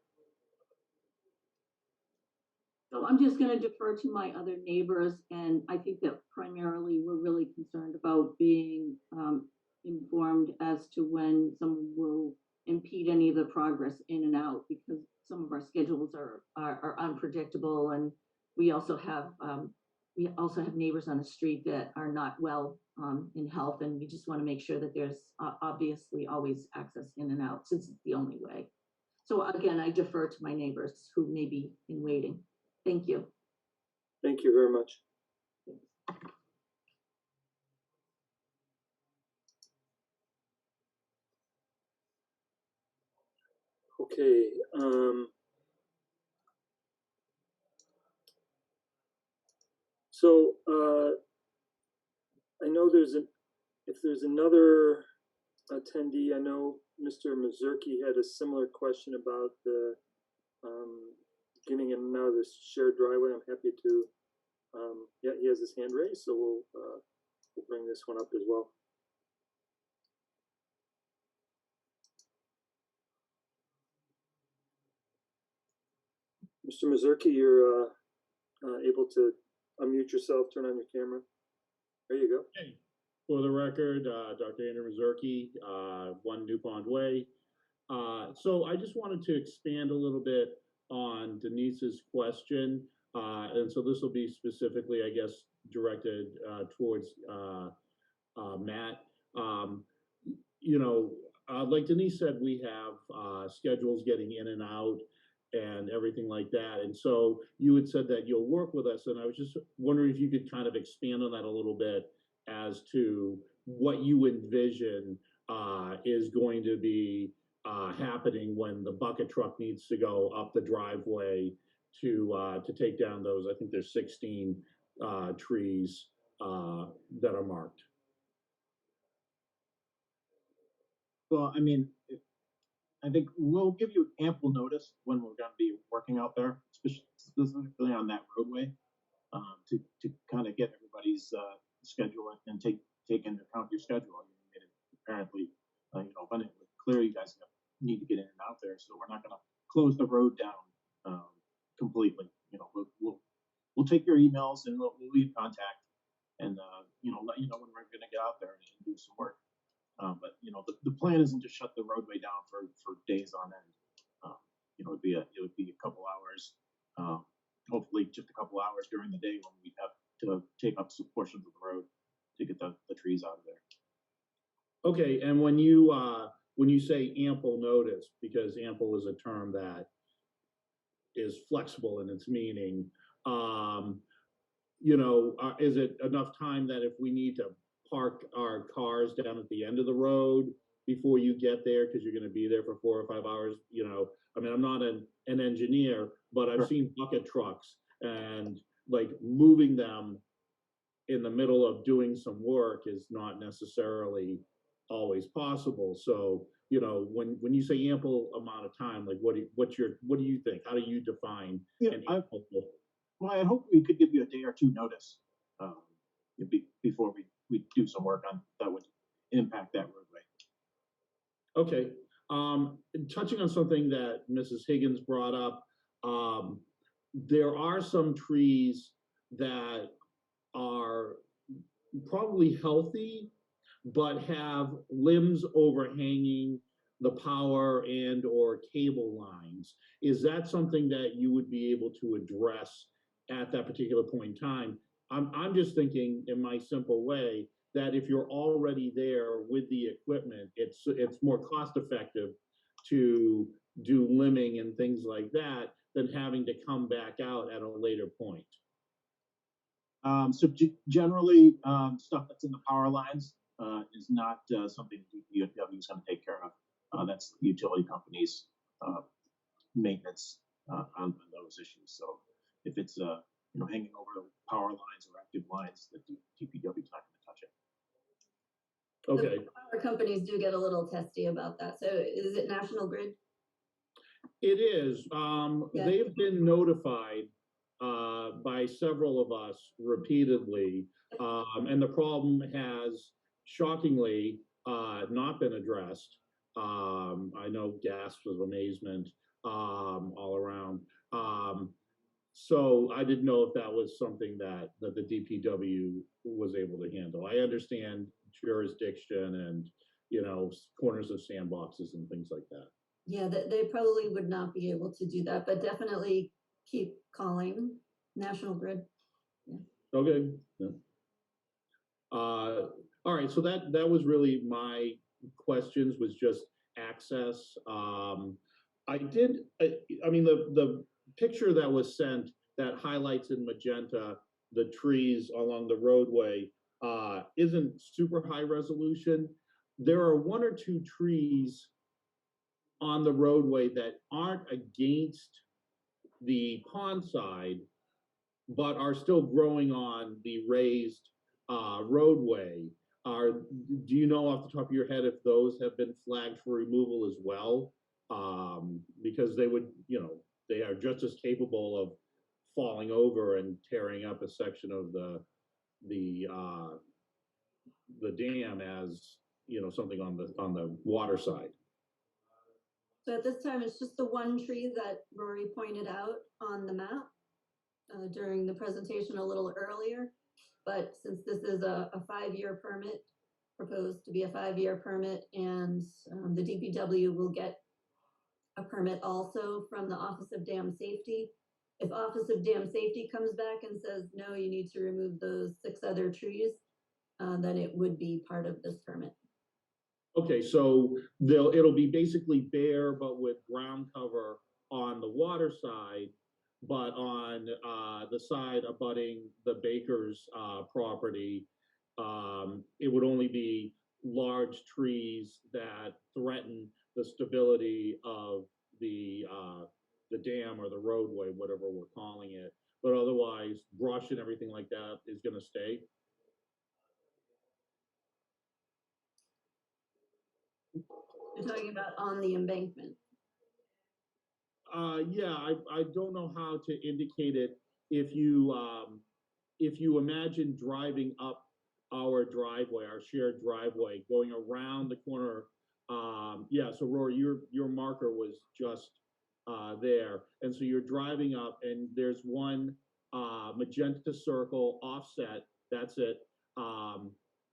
So I'm just going to defer to my other neighbors, and I think that primarily we're really concerned about being informed as to when someone will impede any of the progress in and out, because some of our schedules are unpredictable, and we also have neighbors on the street that are not well in health, and we just want to make sure that there's obviously always access in and out, since it's the only way. So again, I defer to my neighbors who may be in waiting. Thank you. Thank you very much. Okay, so I know if there's another attendee, I know Mr. Mazurki had a similar question about the getting in and out of this shared driveway. I'm happy to, yeah, he has his hand raised, so we'll bring this one up as well. Mr. Mazurki, you're able to unmute yourself, turn on your camera. There you go. Hey, for the record, Dr. Andrew Mazurki, 1 New Pond Way. So I just wanted to expand a little bit on Denise's question. And so this will be specifically, I guess, directed towards Matt. Like Denise said, we have schedules getting in and out and everything like that. And so you had said that you'll work with us, and I was just wondering if you could kind of expand on that a little bit as to what you envision is going to be happening when the bucket truck needs to go up the driveway to take down those, I think there's 16 trees that are marked. Well, I mean, I think we'll give you ample notice when we're going to be working out there, specifically on that roadway, to kind of get everybody's schedule and take into account your schedule. You made it apparently, abundantly clear you guys need to get in and out there, so we're not going to close the road down completely. We'll take your emails and we'll leave contact, and let you know when we're going to get out there and do some work. But the plan isn't to shut the roadway down for days on end. It would be a couple hours, hopefully just a couple hours during the day when we have to take up some portions of the road to get the trees out of there. Okay, and when you say ample notice, because ample is a term that is flexible in its meaning, is it enough time that if we need to park our cars down at the end of the road before you get there, because you're going to be there for 4 or 5 hours? I mean, I'm not an engineer, but I've seen bucket trucks, and like moving them in the middle of doing some work is not necessarily always possible. So, when you say ample amount of time, like what do you think? How do you define an ample? Well, I hope we could give you a day or two notice before we do some work on that would impact that roadway. Okay. Touching on something that Mrs. Higgins brought up, there are some trees that are probably healthy, but have limbs overhanging the power and or cable lines. Is that something that you would be able to address at that particular point in time? I'm just thinking in my simple way that if you're already there with the equipment, it's more cost effective to do limbing and things like that than having to come back out at a later point. So generally, stuff that's in the power lines is not something DPW is going to take care of. That's the utility company's maintenance on those issues. So if it's hanging over power lines or active lines, the DPW is not going to touch it. Okay. The power companies do get a little testy about that. So is it National Grid? It is. Yeah. They've been notified by several of us repeatedly, and the problem has shockingly not been addressed. I know gasps of amazement all around. So I didn't know if that was something that the DPW was able to handle. I understand jurisdiction and corners of sandboxes and things like that. Yeah, they probably would not be able to do that, but definitely keep calling National Grid. Yeah. Okay. Yeah. All right. So that was really my questions, was just access. I mean, the picture that was sent that highlights in magenta the trees along the roadway isn't super high resolution. There are one or two trees on the roadway that aren't against the pond side, but are still growing on the raised roadway. Do you know off the top of your head if those have been flagged for removal as well? Because they would, they are just as capable of falling over and tearing up a section of the dam as something on the water side. So at this time, it's just the one tree that Rory pointed out on the map during the presentation a little earlier. But since this is a 5-year permit, proposed to be a 5-year permit, and the DPW will get a permit also from the Office of Dam Safety. If Office of Dam Safety comes back and says, no, you need to remove those 6 other trees, then it would be part of this permit. Okay, so it'll be basically bare, but with ground cover on the water side, but on the side abutting the Baker's property, it would only be large trees that threaten the stability of the dam or the roadway, whatever we're calling it. But otherwise, brush and everything like that is going to stay. You're talking about on the embankment. Yeah, I don't know how to indicate it. If you imagine driving up our driveway, our shared driveway, going around the corner, yeah. So Rory, your marker was just there, and so you're driving up, and there's one magenta circle offset. That's it,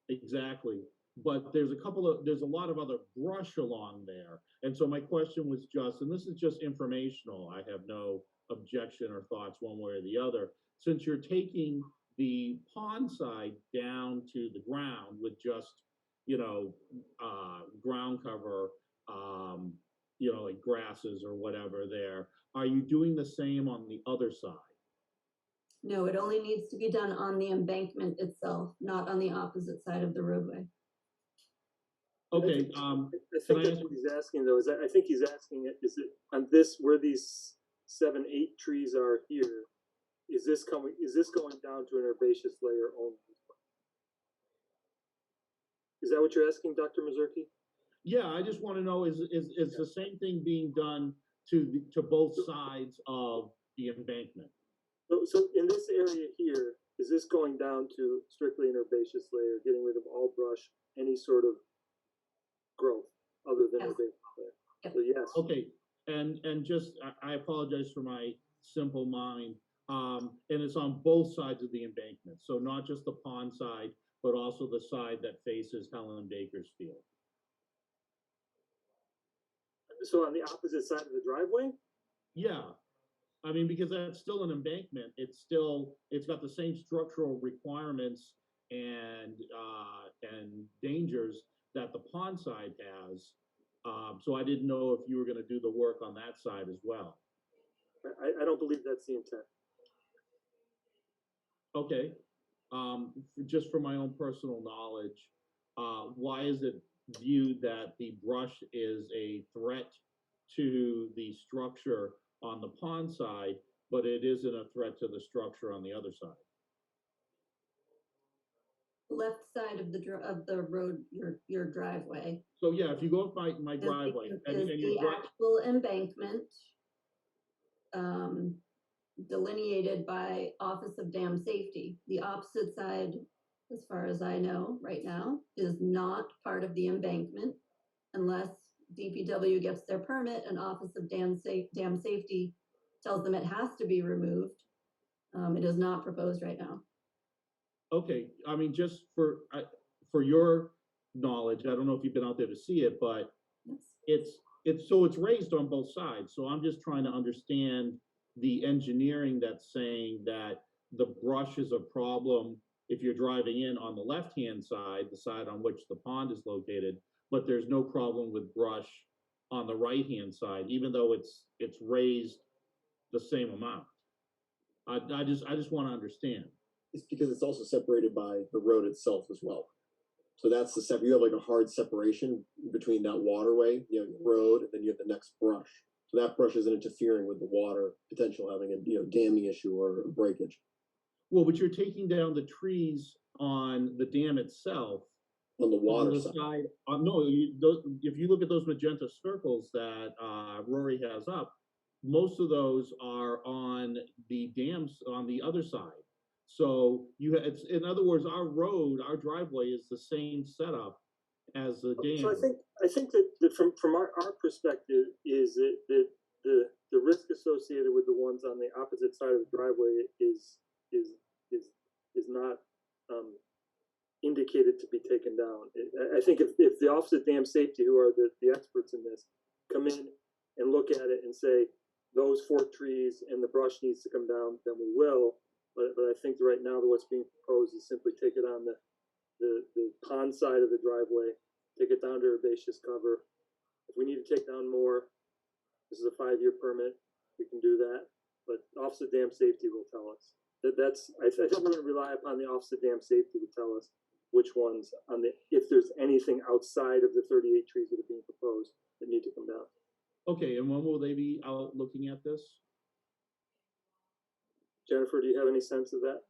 exactly. But there's a lot of other brush along there. And so my question was just, and this is just informational, I have no objection or thoughts one way or the other. Since you're taking the pond side down to the ground with just, ground cover, like grasses or whatever there, are you doing the same on the other side? No, it only needs to be done on the embankment itself, not on the opposite side of the roadway. Okay. I think that's what he's asking, though. I think he's asking is it on this where these 7, 8 trees are here? Is this going down to an herbaceous layer only? Is that what you're asking, Dr. Mazurki? Yeah, I just want to know is the same thing being done to both sides of the embankment? So in this area here, is this going down to strictly an herbaceous layer, getting rid of all brush, any sort of growth other than herbaceous layer? Yep. So yes. Okay, and just I apologize for my simple mind. And it's on both sides of the embankment, so not just the pond side, but also the side that faces Helen Bakersfield. So on the opposite side of the driveway? Yeah, I mean, because that's still an embankment, it's got the same structural requirements and dangers that the pond side has. So I didn't know if you were gonna do the work on that side as well. I don't believe that's the intent. Okay, just for my own personal knowledge, why is it viewed that the brush is a threat to the structure on the pond side, but it isn't a threat to the structure on the other side? Left side of the road, your driveway. So yeah, if you go up my driveway and Is you the actual embankment delineated by Office of Dam Safety. The opposite side, as far as I know right now, is not part of the embankment unless DPW gets their permit and Office of Dam Safety tells them it has to be removed. It is not proposed right now. Okay, I mean, just for your knowledge, I don't know if you've been out there to see it, but Yes. it's raised on both sides. So I'm just trying to understand the engineering that's saying that the brush is a problem if you're driving in on the left-hand side, the side on which the pond is located, but there's no problem with brush on the right-hand side, even though it's raised the same amount. I just want to understand. It's because it's also separated by the road itself as well. So that's the you have like a hard separation between that waterway, you know, road, and then you have the next brush. So that brush isn't interfering with the water potential having a damming issue or a breakage. Well, but you're taking down the trees on the dam itself. On the water on the side. no, if you look at those magenta circles that Rory has up, most of those are on the dams on the other side. So it's in other words, our driveway is the same setup as the dam. So I think that from our perspective is that the risk associated with the ones on the opposite side of the driveway is not indicated to be taken down. I think if the Office of Dam Safety, who are the experts in this, come in and look at it and say those 4 trees and the brush needs to come down, then we will. But I think right now what's being proposed is simply take it on the pond side of the driveway, take it down to herbaceous cover. If we need to take down more, this is a 5-year permit, we can do that. But Office of Dam Safety will tell us. I think we're going to rely upon the Office of Dam Safety to tell us which ones if there's anything outside of the 38 trees that are being proposed that need to come down. Okay, and when will they be out looking at this? Jennifer, do you have any sense of that?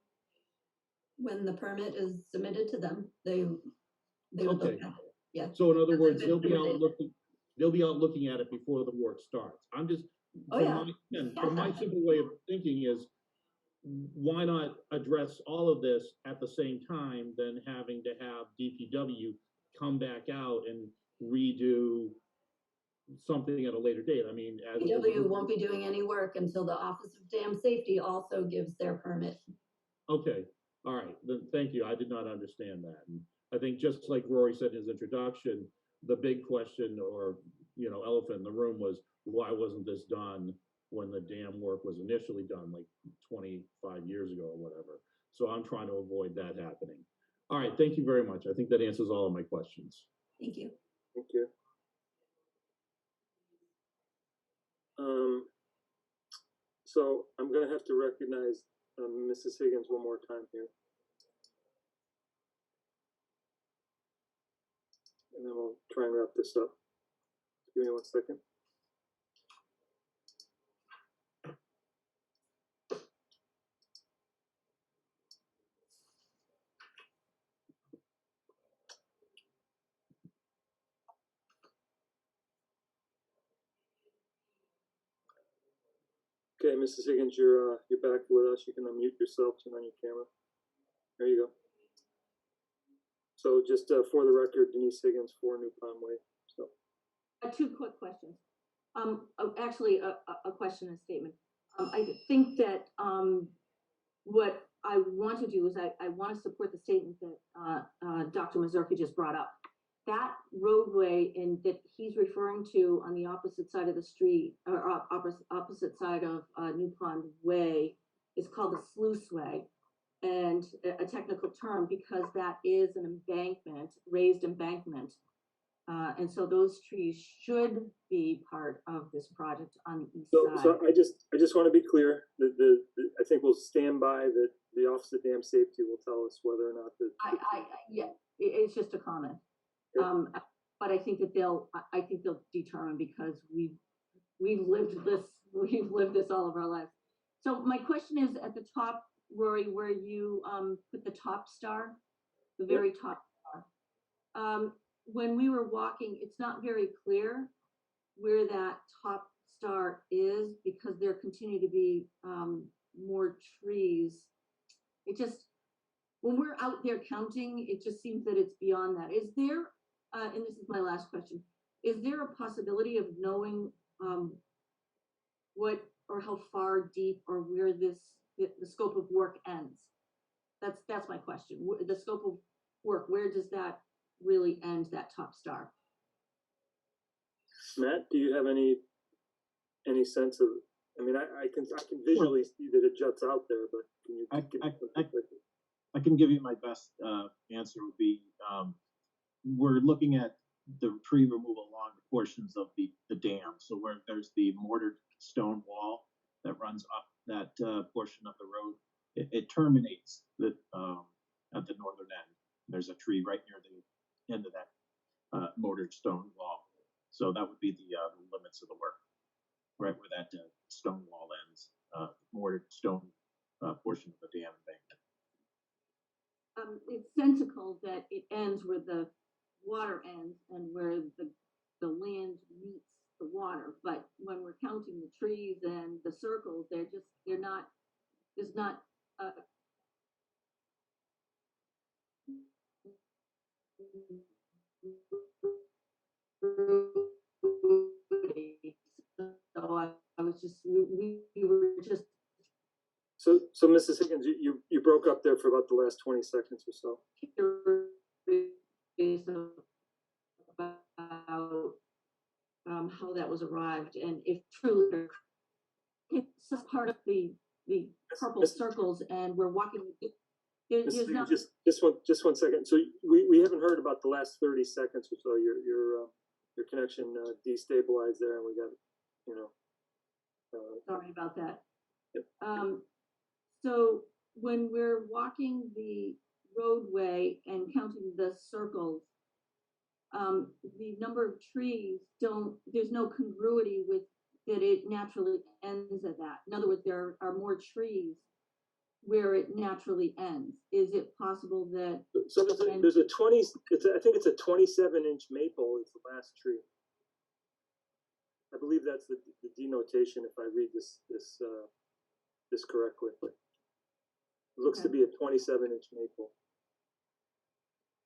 When the permit is submitted to them, they would look Okay. at it. Yeah. So in other That's a words, good they'll be out recommendation. looking at it before the work starts. I'm just Oh, yeah. from my simple way of thinking is why not address all of this at the same time than having to have DPW come back out and redo something at a later date? I mean, as DPW won't be doing any work until the Office of Dam Safety also gives their permit. Okay, all right, then thank you. I did not understand that. And I think just like Rory said in his introduction, the big question or, elephant in the room was why wasn't this done when the dam work was initially done like 25 years ago or whatever. So I'm trying to avoid that happening. All right, thank you very much. I think that answers all of my questions. Thank you. Thank you. So I'm going to have to recognize Mrs. Higgins one more time here. And then we'll try and wrap this up. Give me 1 second. Okay, Mrs. Higgins, you're back with us. You can unmute yourself, turn on your camera. There you go. So just for the record, Denise Higgins, 4 New Pond Way. So 2 quick questions. Actually, a question and statement. I think that, what I want to do is I want to support the statement that, Dr. Mazurka just brought up. That roadway that he's referring to on the opposite side of the street, or opposite side of, New Pond Way, is called the sluice way. And a technical term, because that is an embankment, raised embankment. And so those trees should be part of this project on the east side. So I just want to be clear that I think we'll stand by that the Office of Dam Safety will tell us whether or not Yeah, it's just a comment. Yeah. But I think that they'll determine, because we've lived this all of our lives. So my question is, at the top, Rory, where you put the top star, the very top star. When we were walking, it's not very clear where that top star is, because there continue to be more trees. It just, when we're out there counting, it just seems that it's beyond that. Is there, and this is my last question, is there a possibility of knowing what or how far deep or where the scope of work ends? That's my question. The scope of work, where does that really end, that top star? Matt, do you have any sense of? I mean, I can visually see that it juts out there, but can you? I can give you my best answer would be, we're looking at the tree removal along the portions of the dam. So where there's the mortared stone wall that runs up that portion of the road, it terminates at the northern end. There's a tree right near the end of that mortared stone wall. So that would be the limits of the work, right where that stone wall ends, mortared stone portion of the dam embankment. It's sensical that it ends where the water ends and where the land meets the water. But when we're counting the trees and the circles, there's not so I was just, we were just. So Mrs. Higgins, you broke up there for about the last 20 seconds or so. About how that was arrived, and if truly it's just part of the purple circles, and we're walking. There's not just one second. So we haven't heard about the last 30 seconds or so. Your connection destabilized there, and we got, sorry about that. Yep. So when we're walking the roadway and counting the circles, the number of trees there's no congruity with that it naturally ends at that. In other words, there are more trees where it naturally ends. Is it possible that? So there's a 20, I think it's a 27-inch maple is the last tree. I believe that's the denotation if I read this correctly. It looks to be a 27-inch maple.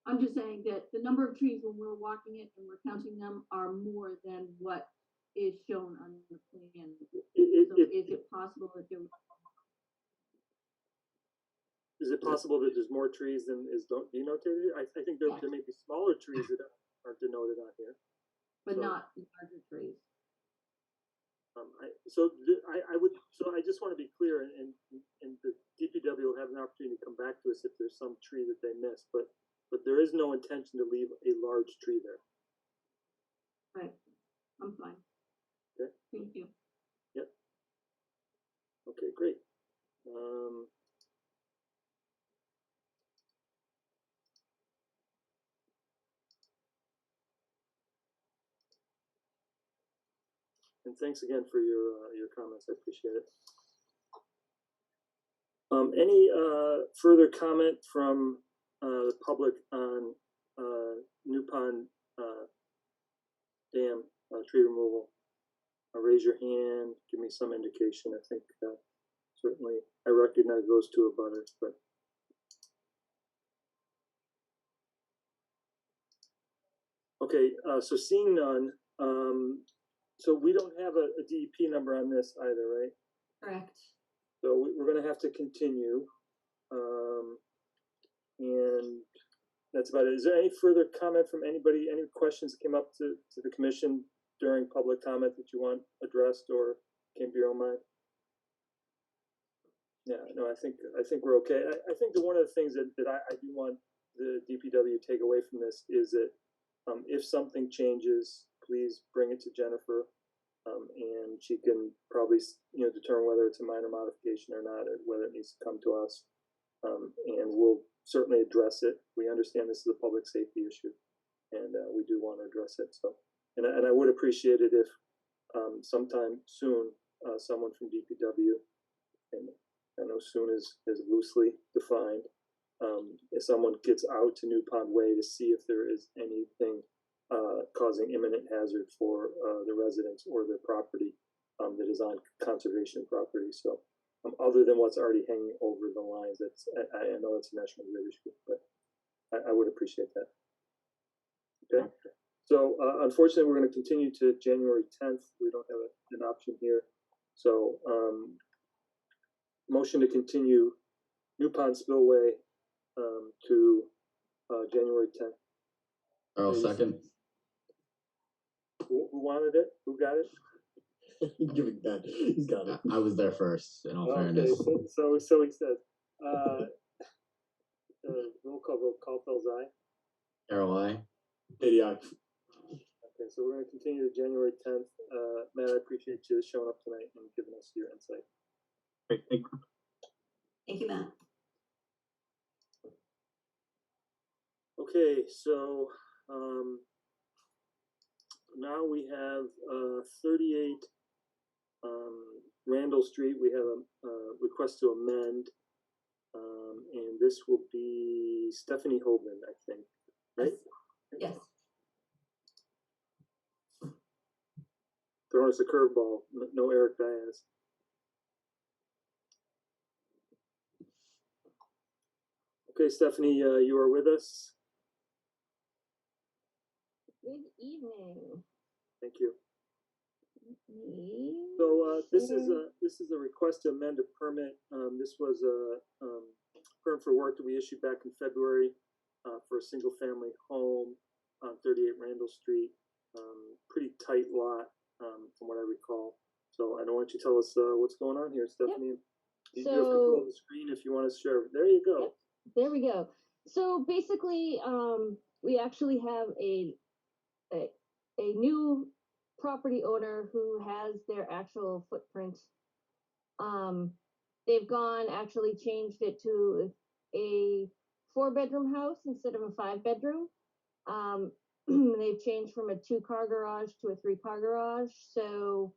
I'm just saying that the number of trees when we're walking it and we're counting them are more than what is shown on the plan. Is it possible that there? Is it possible that there's more trees than is denotated? I think there may be smaller trees that are denoted on here, but not larger trees. I just want to be clear, and the DPW will have an opportunity to come back to us if there's some tree that they missed, but there is no intention to leave a large tree there. Right, I'm fine. Okay. Thank you. Yep. Okay, great. And thanks again for your comments. I appreciate it. Any further comment from the public on New Pond Dam tree removal? Raise your hand. Give me some indication. I think certainly I recognize those two abutters, but. Okay, so seeing none, so we don't have a DEP number on this either, right? Correct. So we're gonna have to continue. And that's about it. Is there any further comment from anybody? Any questions that came up to the commission during public comment that you want addressed or came to your own mind? Yeah, no, I think we're okay. I think that one of the things that I do want the DPW to take away from this is that if something changes, please bring it to Jennifer, and she can probably determine whether it's a minor modification or not, or whether it needs to come to us, and we'll certainly address it. We understand this is a public safety issue, and we do want to address it. So, and I would appreciate it if sometime soon someone from DPW, and I know soon is loosely defined, if someone gets out to New Pond Way to see if there is anything causing imminent hazard for the residents or their property that is on conservation property. So other than what's already hanging over the lines, I know it's a National Grid issue, but I would appreciate that. Okay. So unfortunately, we're going to continue to January 10th. We don't have an option here. So motion to continue New Pond Spillway to January 10th. I'll second. Who wanted it? Who got it? Give it that. He's got it. I was there first, in all Okay, fairness. so he says. Roll call vote. Callfield's aye. Carol, I. ADI. Okay, so we're going to continue to January 10th. Matt, I appreciate you showing up tonight and giving us your insight. Great, thank you. Thank you, Matt. Okay, so now we have 38 Randall Street. We have a request to amend, and this will be Stephanie Hoban, I think, right? Yes. Throwing us a curveball. No Eric Diaz. Okay, Stephanie, you are with us. Good evening. Thank you. Me. So this is a request to amend a permit. This was a permit for work that we issued back in February for a single-family home on 38 Randall Street. Pretty tight lot, from what I recall. So I don't want you to tell us what's going on here, Stephanie. You have control of the screen if you want to share. There you go. Yep, there we go. So basically, we actually have a new property owner who has their actual footprint. They've actually changed it to a 4-bedroom house instead of a 5-bedroom. They've changed from a 2-car garage to a 3-car garage. So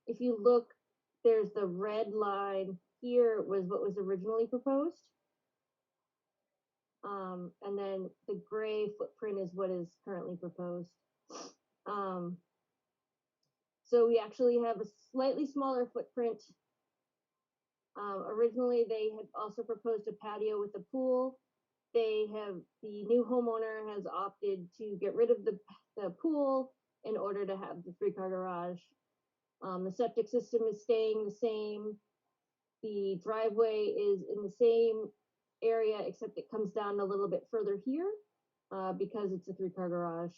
if you look, there's the red line here was what was originally proposed. And then the gray footprint is what is currently proposed. So we actually have a slightly smaller footprint. Originally, they had also proposed a patio with a pool. The new homeowner has opted to get rid of the pool in order to have the 3-car garage. The septic system is staying the same. The driveway is in the same area, except it comes down a little bit further here because it's a 3-car garage.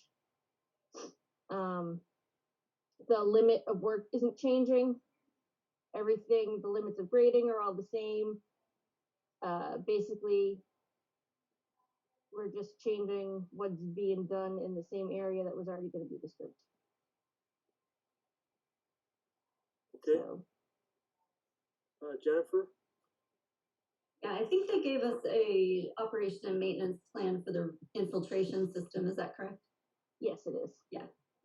The limit of work isn't changing. Everything, the limits of grading are all the same. Basically, we're just changing what's being done in the same area that was already going to be disturbed. Okay. So, Jennifer? Yeah, I think they gave us a operation and maintenance plan for the infiltration system. Is that correct? yes, it is.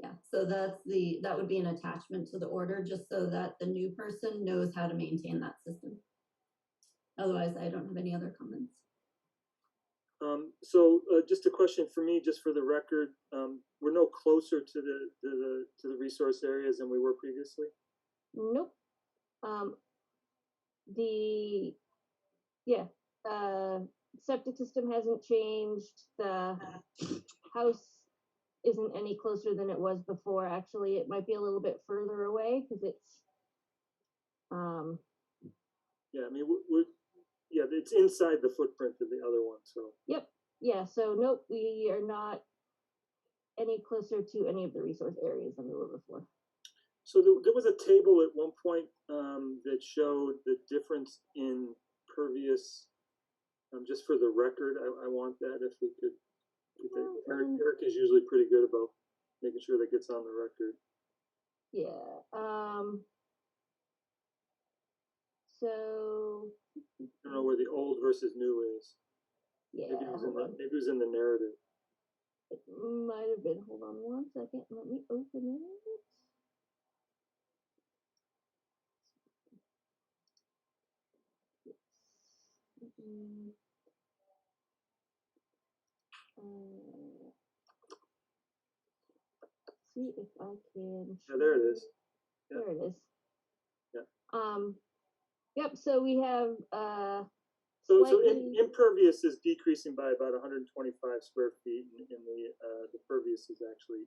Yeah, so that would be an attachment to the order, just so that the new person knows how to maintain that system. Otherwise, I don't have any other comments. So just a question for me, just for the record, we're no closer to the resource areas than we were previously. Nope. Septic system hasn't changed. The house isn't any closer than it was before. Actually, it might be a little bit further away because it's Yeah, I mean, yeah, it's inside the footprint of the other one, so. Yep, yeah, so nope, we are not any closer to any of the resource areas than we were before. So there was a table at one point that showed the difference in pervious. Just for the record, I want that if we could. Eric is usually pretty good about making sure that gets on the record. Yeah, so. I don't know where the old versus new is. Yeah, Maybe it was in the narrative. it might have been, hold on one second, let me open it. Mm, see if I can. Yeah, there it is. There it is. Yeah. Yep, so we have, So slightly, impervious is decreasing by about 125 square feet, and the pervious is actually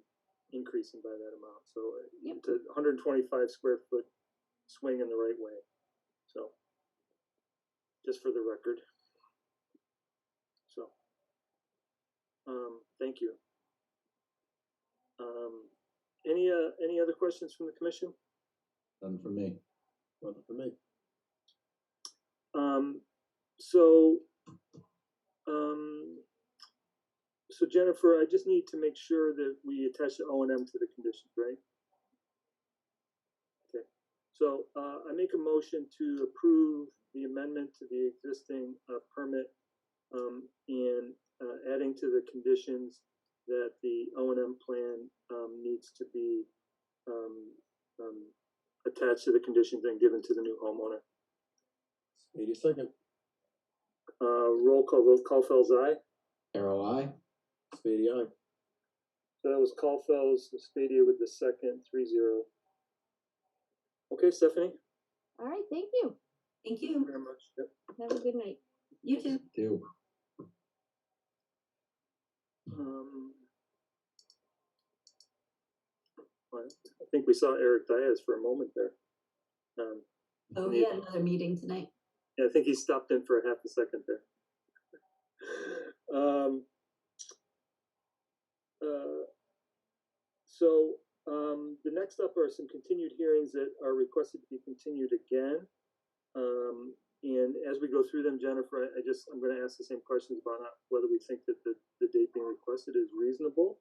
increasing by that amount. So Yep. it's a 125 square foot swing in the right way. So just for the record. So thank you. Any other questions from the commission? None for me. Nothing for me. So Jennifer, I just need to make sure that we attach the O&M to the conditions, right? Okay. So I make a motion to approve the amendment to the existing permit and adding to the conditions that the O&M plan needs to be attached to the conditions and given to the new homeowner. 82nd. Roll call vote. Caulfield's aye. Carol, I. Spady, aye. So that was Caulfield's, Spadia with the second, 3-0. Okay, Stephanie. all right, thank you. Thank Thank you. you very much. Yep. Have a good night. You too. Do. Well, I think we saw Eric Diaz for a moment there. Oh, we had another meeting tonight. Yeah, I think he stopped in for a half a second there. The next up are some continued hearings that are requested to be continued again. And as we go through them, Jennifer, I'm going to ask the same questions about whether we think that the date being requested is reasonable.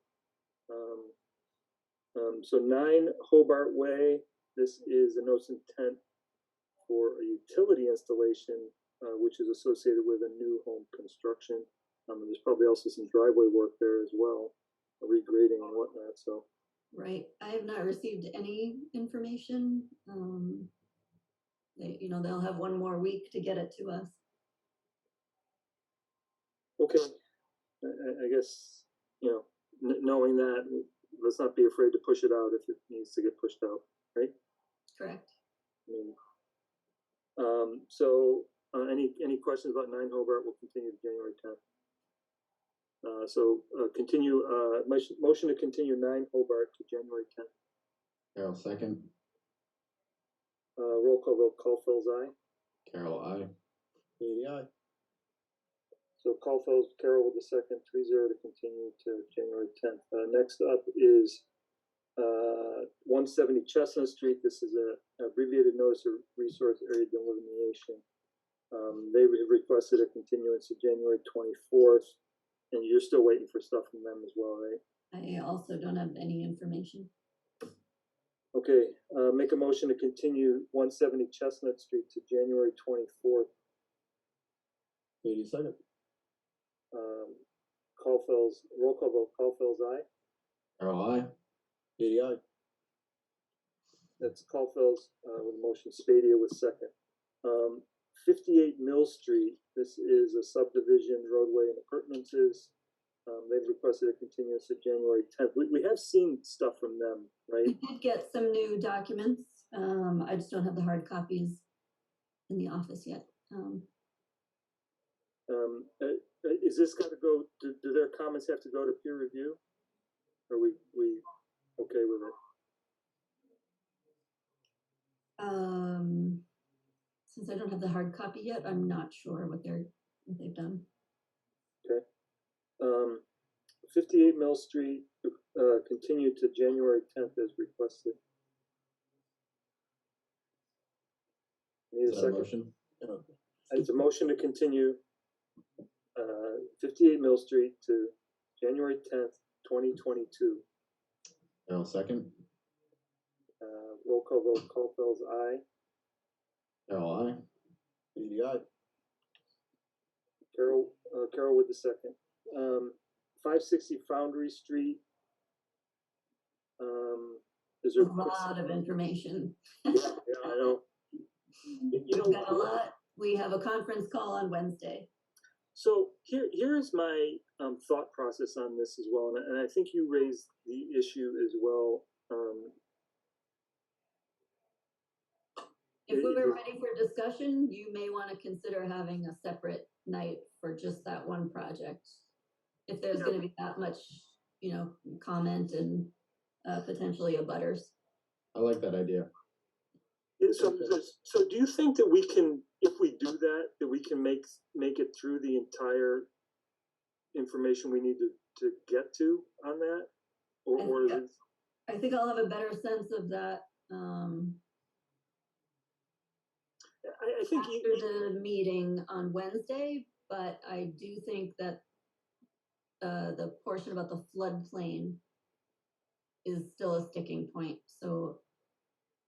So 9 Hobart Way, this is a notice of intent for a utility installation, which is associated with a new home construction. There's probably also some driveway work there as well, regrading and whatnot. So. Right. I have not received any information. They'll have one more week to get it to us. Okay. I guess, knowing that, let's not be afraid to push it out if it needs to get pushed out, right? Correct. Any questions about 9 Hobart? We'll continue to January 10th. Continue, motion to continue 9 Hobart to January 10th. Carol, second. Roll call vote. Caulfield's aye. Carol, I. Spady, aye. So Caulfield's, Carol with the second, 3-0 to continue to January 10th. Next up is 170 Chestnut Street. This is a abbreviated notice of resource area delineation. They requested a continuance to January 24th, and you're still waiting for stuff from them as well, right? I also don't have any information. Okay, make a motion to continue 170 Chestnut Street to January 24th. 82nd. Caulfield's, roll call vote. Caulfield's aye. Carol, I. Spady, aye. That's Caulfield's with a motion. Spadia with second. 58 Mill Street. This is a subdivision, roadway, and appurtenances. They've requested a continuance to January 10th. We have seen stuff from them, right? We did get some new documents. I just don't have the hard copies in the office yet. Is this got to go? Do their comments have to go to peer review? Are we okay with it? since I don't have the hard copy yet, I'm not sure what they've done. 58 Mill Street, continued to January 10th as requested. Need a Is that a second? motion? It's a motion to continue 58 Mill Street to January 10th, 2022. Carol, second. Roll call vote, Caulfield's aye. Carol, aye. Beatty, aye. Carol with the second. 560 Foundry Street. Is A there? lot of information. Yeah, I know. We've got a lot. We have a conference call on Wednesday. So here's my thought process on this as well, and I think you raised the issue as well. If we were ready for discussion, you may want to consider having a separate night for just that one project. If there's going to be that much, comment and potentially abutters. I like that idea. So do you think that we can, if we do that, that we can make it through the entire information we need to get to on that? Or is it? I think I'll have a better sense of that I think after the meeting on Wednesday, but I do think that the portion about the floodplain is still a sticking point. So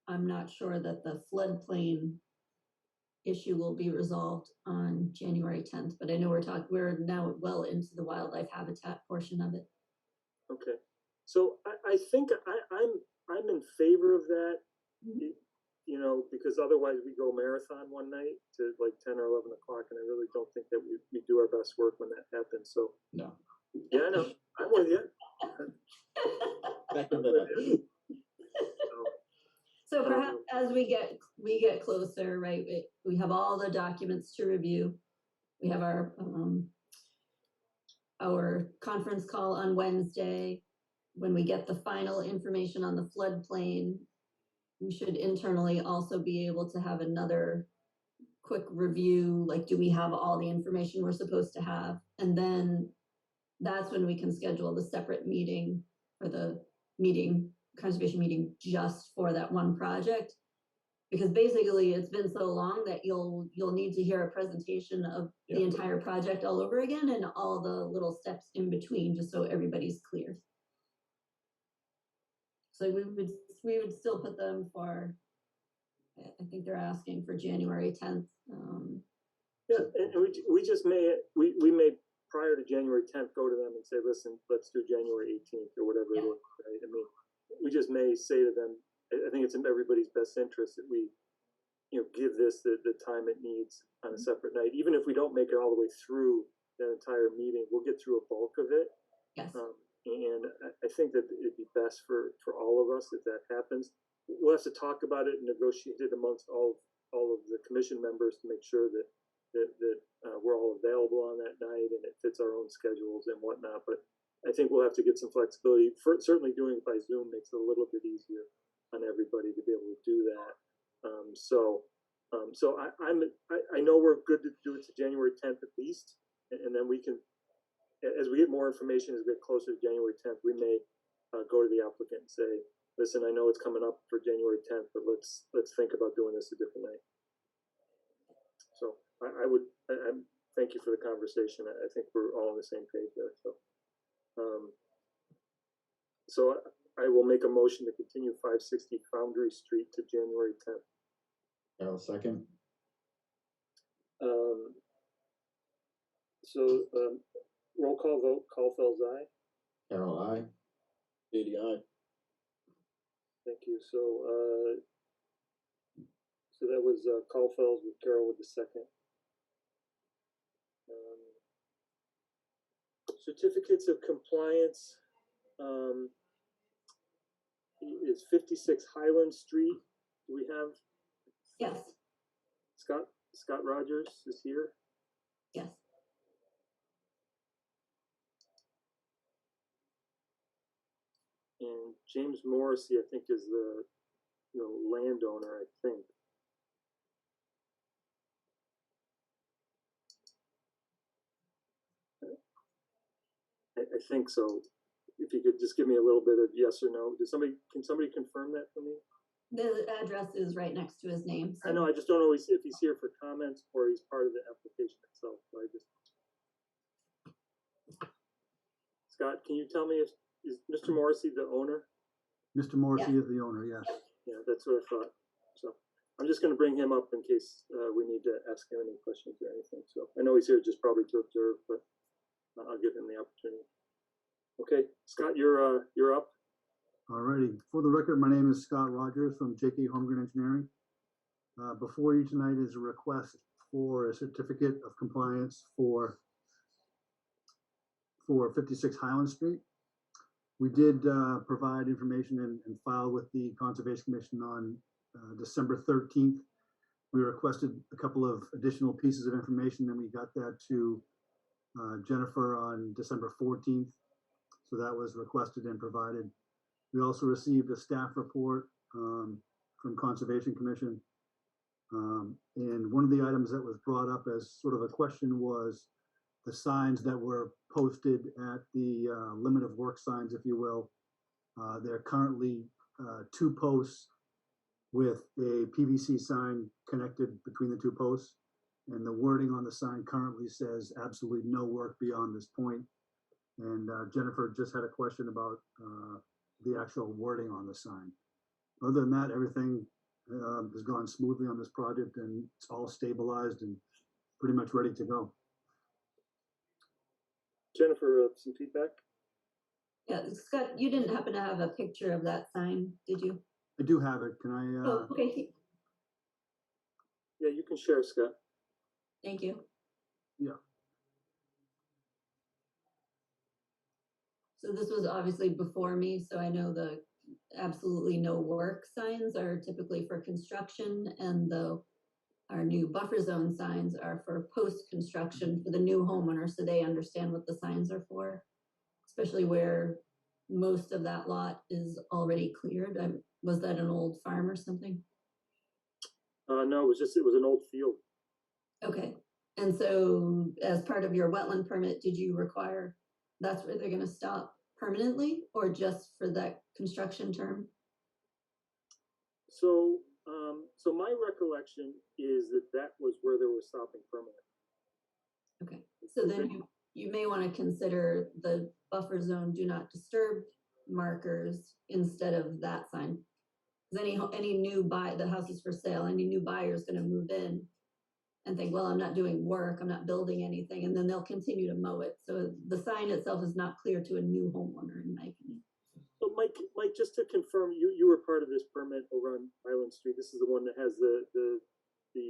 I'm not sure that the floodplain issue will be resolved on January 10th, but I know we're now well into the wildlife habitat portion of it. Okay, so I think I'm in favor of that, because otherwise we go marathon one night to like 10 or 11 o'clock, and I really don't think that we do our best work when that happens. So No. yeah, I know, I'm with you. So perhaps as we get closer, right, we have all the documents to review. We have our conference call on Wednesday. When we get the final information on the floodplain, we should internally also be able to have another quick review, like, do we have all the information we're supposed to have? And then that's when we can schedule the separate meeting for the conservation meeting just for that one project. Because basically it's been so long that you'll need to hear a presentation of the entire project all over again and all the little steps in between, just so everybody's clear. So we would still put them for, I think they're asking for January 10th. Yeah, and we may prior to January 10th go to them and say, listen, let's do January 18th or whatever it is, right? I mean, we just may say to them, I think it's in everybody's best interest that we, give this the time it needs on a separate night. Even if we don't make it all the way through that entire meeting, we'll get through a bulk of it. Yes. And I think that it'd be best for all of us if that happens. We'll have to talk about it and negotiate it amongst all of the commission members to make sure that we're all available on that night and it fits our own schedules and whatnot. But I think we'll have to get some flexibility. Certainly doing it by Zoom makes it a little bit easier on everybody to be able to do that. So I know we're good to do it to January 10th at least, and then we can, as we get more information, as we get closer to January 10th, we may go to the applicant and say, listen, I know it's coming up for January 10th, but let's think about doing this a different night. So I thank you for the conversation. I think we're all on the same page there. So I will make a motion to continue 560 Foundry Street to January 10th. Carol, second. Roll call vote, Caulfield's aye. Carol, aye. Beatty, aye. Thank you. So that was Caulfield's with Carol with the second. Certificates of compliance is 56 Highland Street. Do we have? Yes. Scott Rogers is here. Yes. And James Morrissey, I think, is the landowner, I think. I think so. If you could just give me a little bit of yes or no. Can somebody confirm that for me? The address is right next to his name. I know, I just don't always, if he's here for comments or he's part of the application itself, so I just. Scott, can you tell me if, is Mr. Morrissey the owner? Mr. Morrissey is the owner, yes. Yeah, that's what I thought. So I'm just gonna bring him up in case we need to ask him any questions or anything. So I know he's here just probably to observe, but I'll give him the opportunity. Okay, Scott, you're up. Alrighty, for the record, my name is Scott Rogers from JK Holmgren Engineering. Before you tonight is a request for a certificate of compliance for 56 Highland Street. We did provide information and file with the Conservation Commission on December 13th. We requested a couple of additional pieces of information, and we got that to Jennifer on December 14th. So that was requested and provided. We also received a staff report from Conservation Commission. And one of the items that was brought up as sort of a question was the signs that were posted at the limit of work signs, if you will. There are currently 2 posts with a PVC sign connected between the 2 posts. And the wording on the sign currently says absolutely no work beyond this point. And Jennifer just had a question about the actual wording on the sign. Other than that, everything has gone smoothly on this project, and it's all stabilized and pretty much ready to go. Jennifer, some feedback? Yeah, Scott, you didn't happen to have a picture of that sign, did you? I do have it. Can I? Oh, okay, Yeah, you can share, Scott. thank you. Yeah. So this was obviously before me, so I know the absolutely no work signs are typically for construction, and our new buffer zone signs are for post-construction for the new homeowner, so they understand what the signs are for, especially where most of that lot is already cleared. Was that an old farm or something? No, it was an old field. Okay, and so as part of your wetland permit, did you require that's where they're gonna stop permanently or just for that construction term? So, so my recollection is that was where they were stopping permanent. Okay, so then you may want to consider the buffer zone do not disturb markers instead of that sign. Because any new the house is for sale, any new buyer is going to move in and think, well, I'm not doing work, I'm not building anything, and then they'll continue to mow it. So the sign itself is not clear to a new homeowner, in my opinion. So Mike, just to confirm, you were part of this permit over on Highland Street. This is the one that has the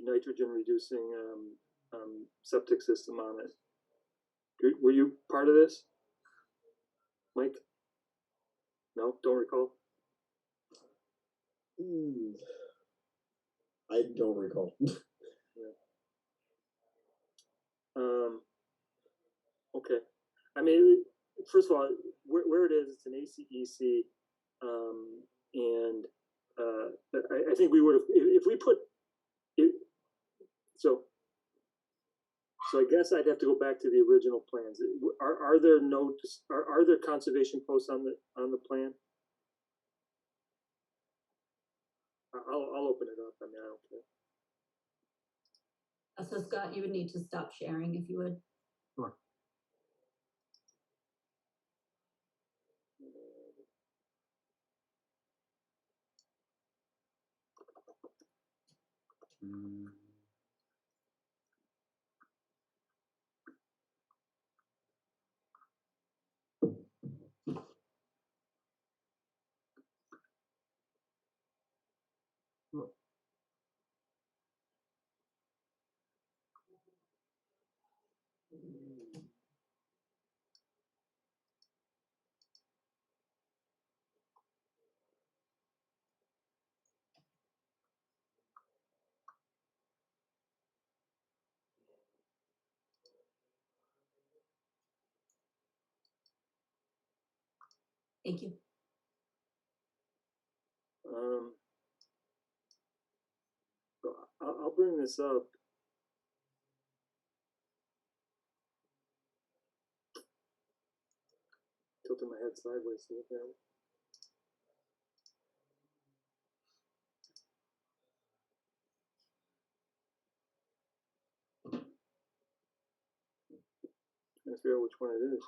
nitrogen reducing septic system on it. Were you part of this, Mike? No, don't recall. I don't recall. Okay. I mean, first of all, where it is, it's an ACEC, and I think we would have if we put it. So I guess I'd have to go back to the original plans. Are there are there conservation posts on the plan? I'll open it up. I mean, I don't care. So Scott, you would need to stop sharing if you would. Sure. Thank you. So I'll bring this up. tilting my head sideways to look at it. Trying to figure out which one it is.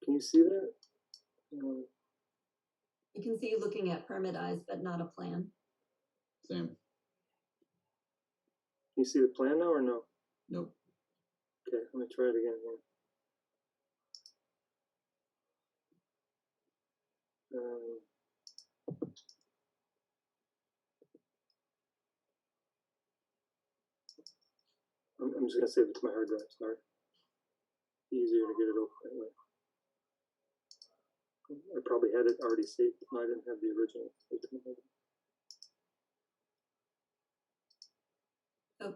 Can you see that? You can see looking at permit eyes, but not a plan. Same. Can you see the plan now or no? Nope. Okay, let me try it again here. I'm just gonna save it to my hard drive, sorry. Easier to get it open that way. I probably had it already saved. No, I didn't have the original. Oh,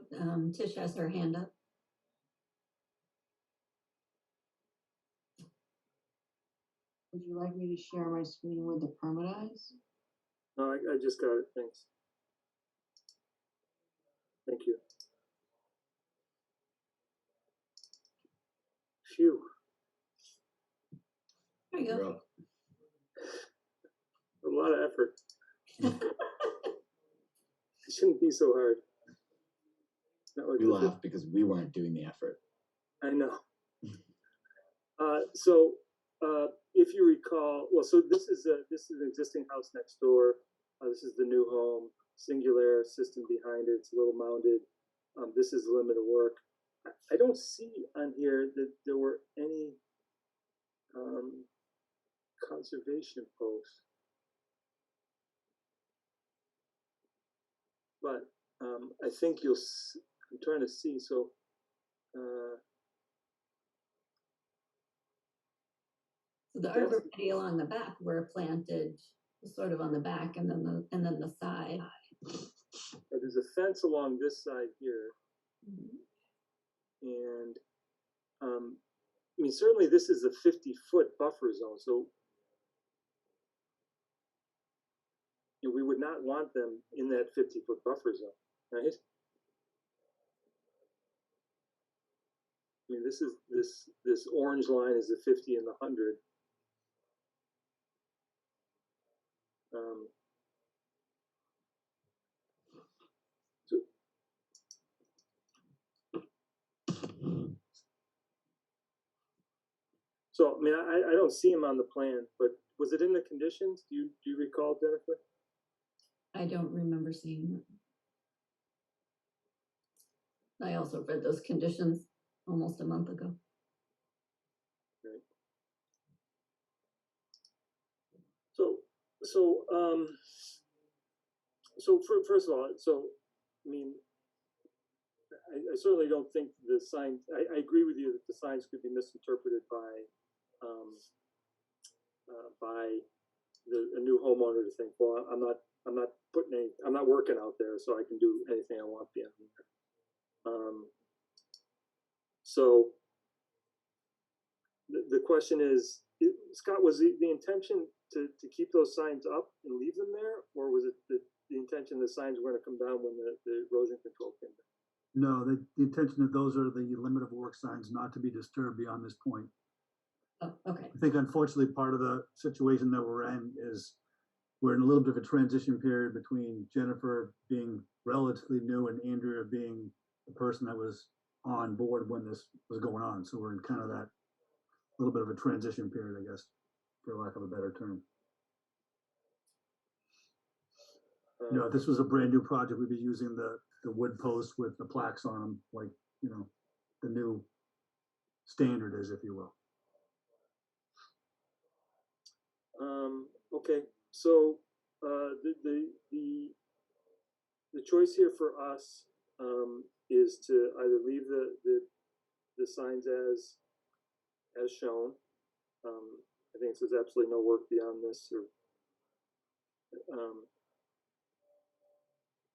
Tish has her hand up. Would you like me to share my screen with the permit eyes? No, I just got it, thanks. Thank you. Phew. There you You're go. up. A lot of effort. It shouldn't be so hard. Not like We this. laugh because we weren't doing the effort. I know. If you recall, well, so this is an existing house next door. This is the new home, singular system behind it. It's a little mounded. This is the limit of work. I don't see on here that there were any conservation posts, but I think I'm trying to see. So. So the arborvitae along the back were planted sort of on the back and then the side. There's a fence along this side here, Mhm. and I mean certainly this is a 50-foot buffer zone, so we would not want them in that 50-foot buffer zone, right? I mean, this orange line is the 50 and the 100. So I mean, I don't see him on the plan, but was it in the conditions? Do you recall, Jennifer? I don't remember seeing it. I also read those conditions almost a month ago. Right. First of all, I mean, I certainly don't think the sign. I agree with you that the signs could be misinterpreted by a new homeowner to think, well, I'm not working out there, so I can do anything I want beyond there. So the question is, Scott, was the intention to keep those signs up and leave them there, or was it the intention the signs were going to come down when the erosion control came down? No, the intention of those are the limit of work signs not to be disturbed beyond this point. Oh, okay. I think unfortunately part of the situation that we're in is we're in a little bit of a transition period between Jennifer being relatively new and Andrea being the person that was on board when this was going on. So we're in kind of that little bit of a transition period, I guess, for lack of a better term. You know, if this was a brand new project, we'd be using the wood posts with the plaques on them, like, you know, the new standard is, if you will. Okay, so the choice here for us is to either leave the signs as shown. I think it says absolutely no work beyond this,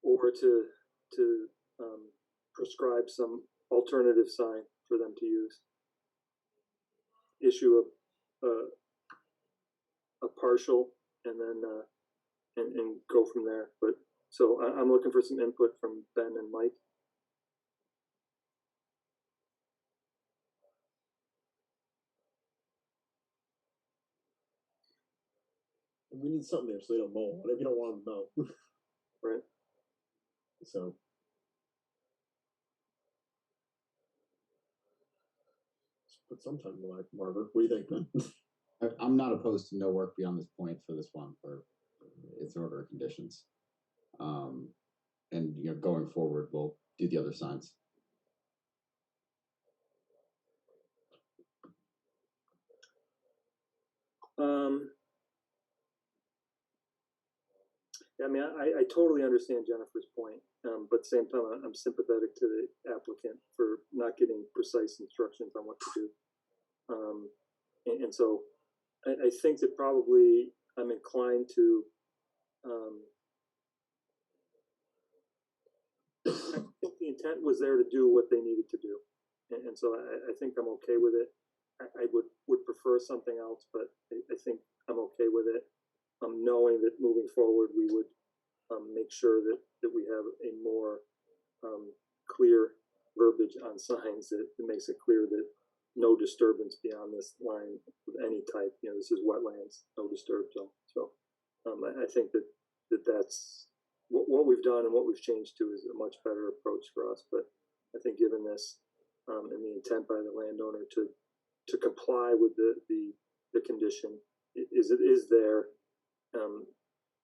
or to prescribe some alternative sign for them to use. Issue a partial and then, and go from there. But, so I'm looking for some input from Ben and Mike. We need something there so they don't mow. What if you don't want them to mow? Right. So. Put some time in life, Margaret. What do you think, Ben? I'm not opposed to no work beyond this point for this one, for its order of conditions. And going forward, we'll do the other signs. I mean, I totally understand Jennifer's point, but at the same time, I'm sympathetic to the applicant for not getting precise instructions on what to do. And so I think that probably I'm inclined to, I think the intent was there to do what they needed to do. And so I think I'm okay with it. I would prefer something else, but I think I'm okay with it. Knowing that moving forward, we would make sure that we have a more clear verbiage on signs that makes it clear that no disturbance beyond this line of any type. This is wetlands, no disturb zone. So I think that's what we've done and what we've changed to is a much better approach for us. But I think given this and the intent by the landowner to comply with the condition is there.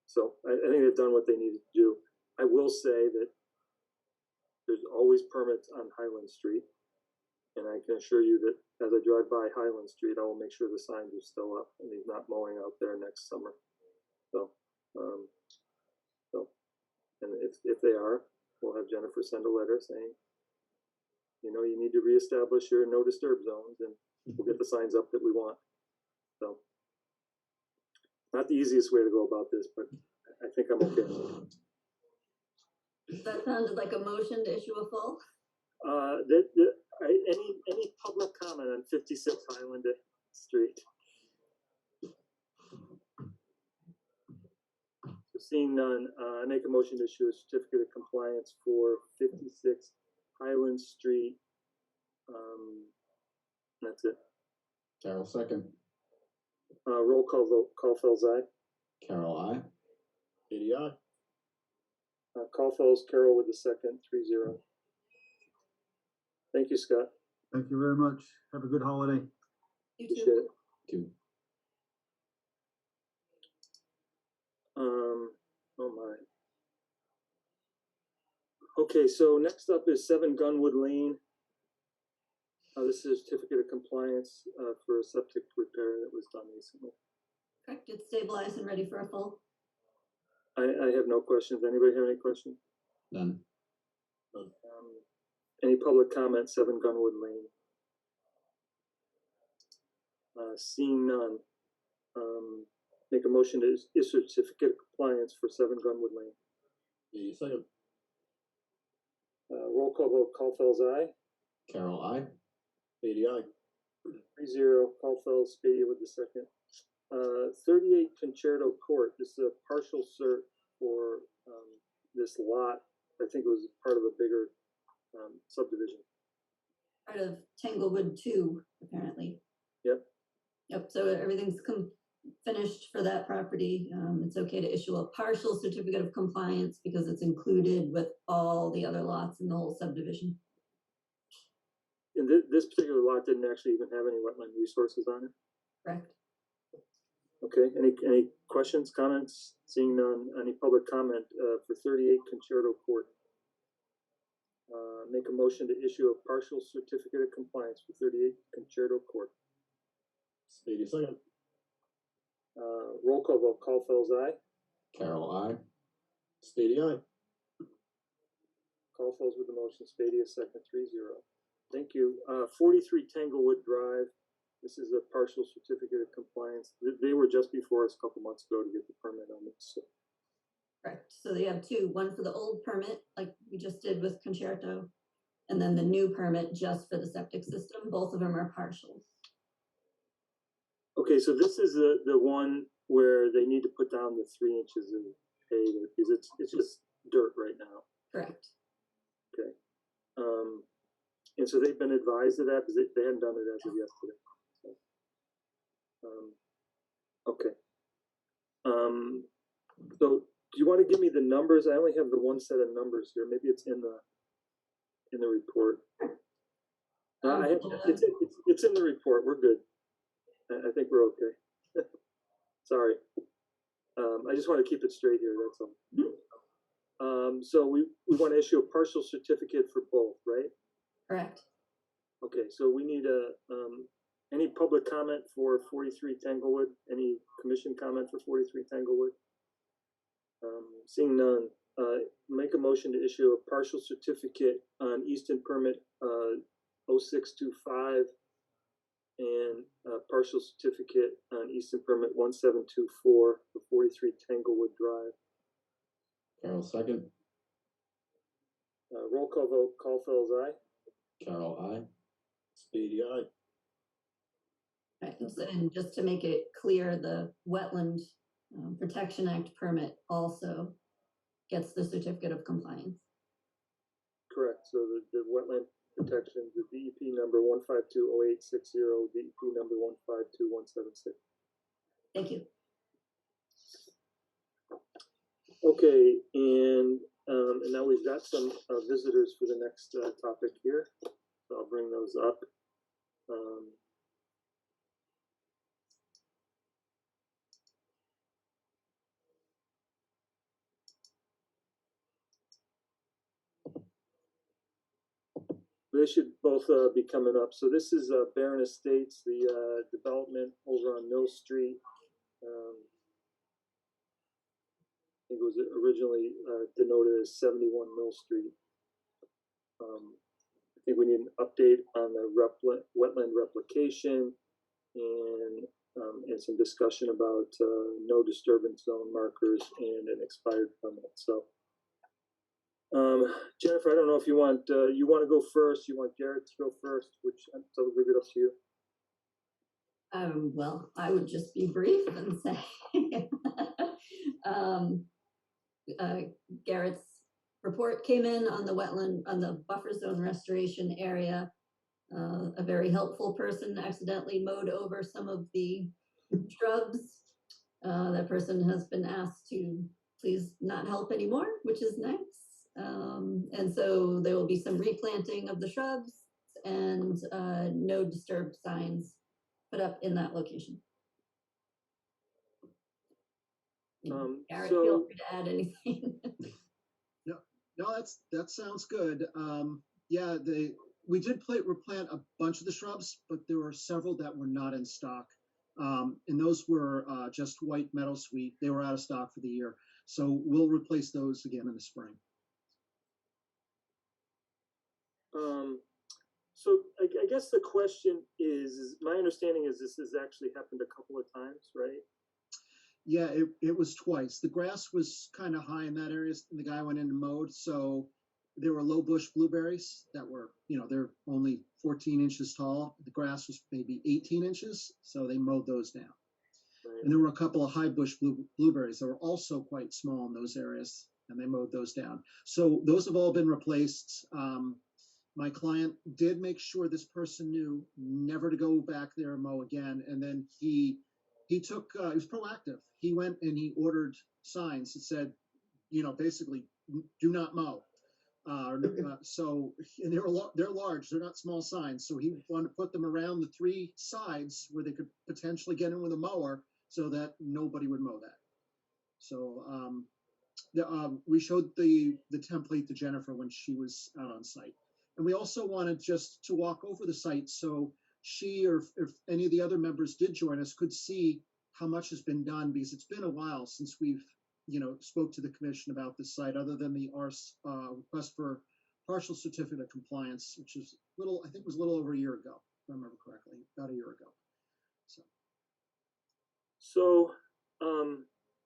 So I think they've done what they needed to do. I will say that there's always permits on Highland Street. And I can assure you that as I drive by Highland Street, I will make sure the signs are still up and he's not mowing out there next summer. So, and if they are, we'll have Jennifer send a letter saying, you need to reestablish your no disturb zones and we'll get the signs up that we want. So, not the easiest way to go about this, but I think I'm okay. That sounded like a motion to issue a full. Any public comment on 56 Highland Street? So seeing none, I make a motion to issue a certificate of compliance for 56 Highland Street. That's it. Carol, second. Roll call vote. Caulfield's aye. Carol, aye. ADI. Caulfield's Carol with the second, 3-0. Thank you, Scott. Thank you very much. Have a good holiday. You Appreciate too. it. Two. Oh my. Okay, so next up is 7 Gunwood Lane. This is a certificate of compliance for a septic repair that was done recently. Correct, it's stabilized and ready for a full. I have no questions. Anybody have any questions? None. Any public comment, 7 Gunwood Lane? Seeing none, make a motion to issue a certificate of compliance for 7 Gunwood Lane. ADI second. Roll call vote, Caulfield's aye. Carol, aye. ADI. 3-0, Caulfield, Spadia with the second. 38 Concerto Court, this is a partial cert for this lot. I think it was part of a bigger subdivision. Part of Tanglewood 2, apparently. Yep, so everything's finished for that property. It's okay to issue a partial certificate of compliance because it's included with all the other lots in the whole subdivision. And this particular lot didn't actually even have any wetland resources on it. Correct. Okay, any questions, comments? Seeing none, any public comment for 38 Concerto Court? Make a motion to issue a partial certificate of compliance for 38 Concerto Court. ADI second. Roll call vote, Caulfield's aye. Carol, aye. ADI. Caulfield's with the motion, Spadia second, 3-0. Thank you. 43 Tanglewood Drive. This is a partial certificate of compliance. They were just before us a couple months ago to get the permit on this. So. Correct. So they have 2, one for the old permit, like we just did with Concerto, and then the new permit just for the septic system. Both of them are partials. Okay, Okay, so this is the one where they need to put down the 3 inches of hay, because it's just dirt right now. Correct. Okay. And so they've been advised of that, because they hadn't done it as of yesterday. So, okay. So do you want to give me the numbers? I only have the one set of numbers here. Maybe it's in the report. It's in the report. We're good. I think we're okay. Sorry. I just want to keep it straight here. That's all. So we want to issue a partial certificate for both, right? Correct. Okay, so we need any public comment for 43 Tanglewood? Any commission comment for 43 Tanglewood? Seeing none, make a motion to issue a partial certificate on Easton permit 0625 and a partial certificate on Easton permit 1724 for 43 Tanglewood Drive. Carol, second. Roll call vote, Caulfield's aye. Carol, I. Speedy, aye. Right, and just to make it clear, the Wetland Protection Act permit also gets the certificate of compliance. Correct. So the wetland protection, the DEP number 1520860, DEP number 152176. Thank you. Okay, and now we've got some visitors for the next topic here. So I'll bring those up. They should both be coming up. So this is Barron Estates, the development over on Mill Street. I think it was originally denoted as 71 Mill Street. I think we need an update on the wetland replication and some discussion about no disturbance zone markers and an expired permit. So, Jennifer, I don't know if you want to go first. You want Garrett to go first, which so we'll leave it up to you. Well, I would just be brief and say Garrett's report came in on the buffer zone restoration area. A very helpful person accidentally mowed over some of the shrubs. That person has been asked to please not help anymore, which is nice. And so there will be some replanting of the shrubs and no disturb signs put up in that location. Garrett, feel free to add anything. No, that sounds good. Yeah, we did replant a bunch of the shrubs, but there were several that were not in stock. And those were just white meadowsweet. They were out of stock for the year. So we'll replace those again in the spring. So I guess the question is, my understanding is this has actually happened a couple of times, right? Yeah, it was twice. The grass was kind of high in that area, and the guy went in and mowed. So there were low bush blueberries that were, they're only 14 inches tall. The grass was maybe 18 inches, so they mowed those down. Right. And there were a couple of high bush blueberries that were also quite small in those areas, and they mowed those down. So those have all been replaced. My client did make sure this person knew never to go back there and mow again, and then he took, he was proactive. He went and he ordered signs that said, basically, do not mow. So, and they're large, they're not small signs. So he wanted to put them around the 3 sides where they could potentially get in with a mower so that nobody would mow that. So we showed the template to Jennifer when she was out on site. And we also wanted just to walk over the site so she or if any of the other members did join us could see how much has been done, because it's been a while since we've spoke to the commission about this site, other than the request for partial certificate of compliance, which is I think was a little over a year ago, if I remember correctly, about a year ago. So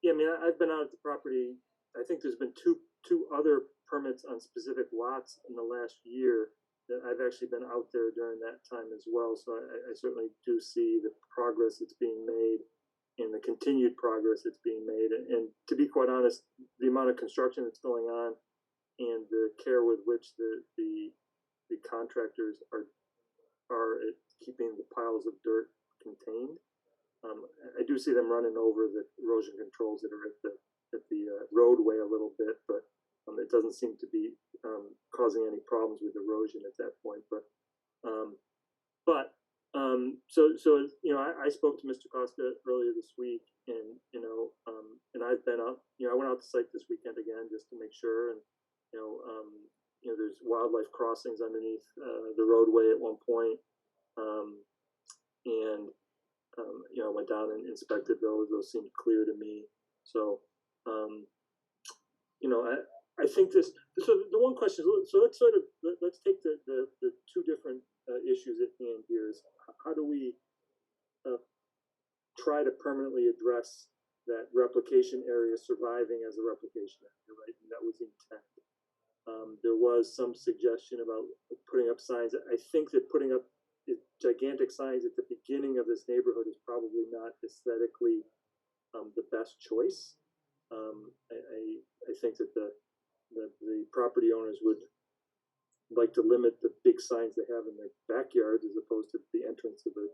yeah, I mean, I've been out at the property. I think there's been two other permits on specific lots in the last year. I've actually been out there during that time as well, so I certainly do see the progress that's being made and the continued progress that's being made. And to be quite honest, the amount of construction that's going on and the care with which the contractors are at keeping the piles of dirt contained. I do see them running over the erosion controls that are at the roadway a little bit, but it doesn't seem to be causing any problems with erosion at that point. So you know, I spoke to Mr. Costa earlier this week, and you know, and I've been up. You know, I went out to site this weekend again just to make sure, and you know, there's wildlife crossings underneath the roadway at one point, and you know, went down and inspected those. Those seemed clear to me. So, you know, I think this. So the one question. So let's take the two different issues at hand here. Is how do we try to permanently address that replication area surviving as a replication area, right? And that was the intent. There was some suggestion about putting up signs. I think that putting up gigantic signs at the beginning of this neighborhood is probably not aesthetically the best choice. I think that the property owners would like to limit the big signs they have in their backyards as opposed to the entrance to the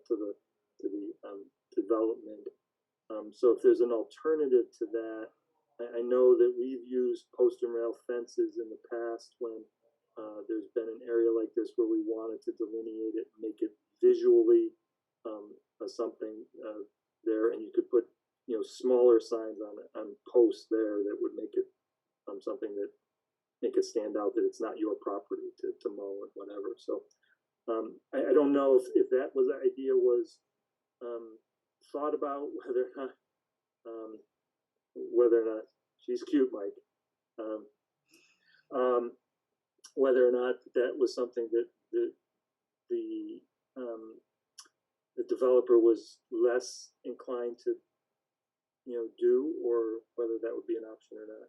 development. So if there's an alternative to that, I know that we've used post and rail fences in the past when there's been an area like this where we wanted to delineate it, make it visually something there, and you could put, you know, smaller signs on posts there that would make it something that make it stand out that it's not your property to mow and whatever. So I don't know if that was the idea was thought about, whether or not she's cute, Mike. Whether or not that was something that the developer was less inclined to, you know, do, or whether that would be an option or not.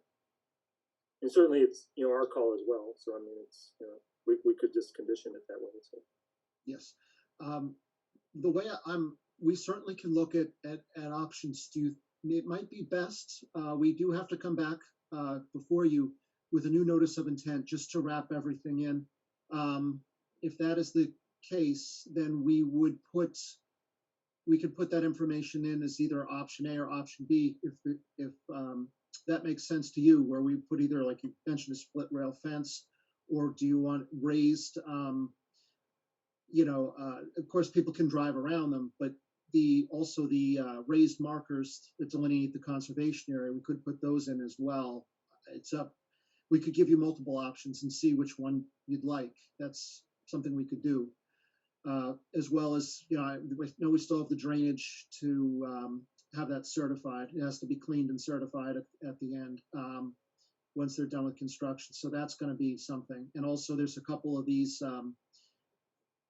And certainly it's, you know, our call as well. So I mean, it's, you know, we could just condition it that way. So Yes. The way we certainly can look at options. It might be best. We do have to come back before you with a new notice of intent just to wrap everything in. If that is the case, then we could put that information in as either option A or option B, if that makes sense to you, where we put either, like you mentioned, a split rail fence, or do you want raised, of course people can drive around them, but also the raised markers that delineate the conservation area, we could put those in as well. We could give you multiple options and see which one you'd like. That's something we could do. As well as, you know, I know we still have the drainage to have that certified. It has to be cleaned and certified at the end once they're done with construction. So that's going to be something. And also there's a couple of these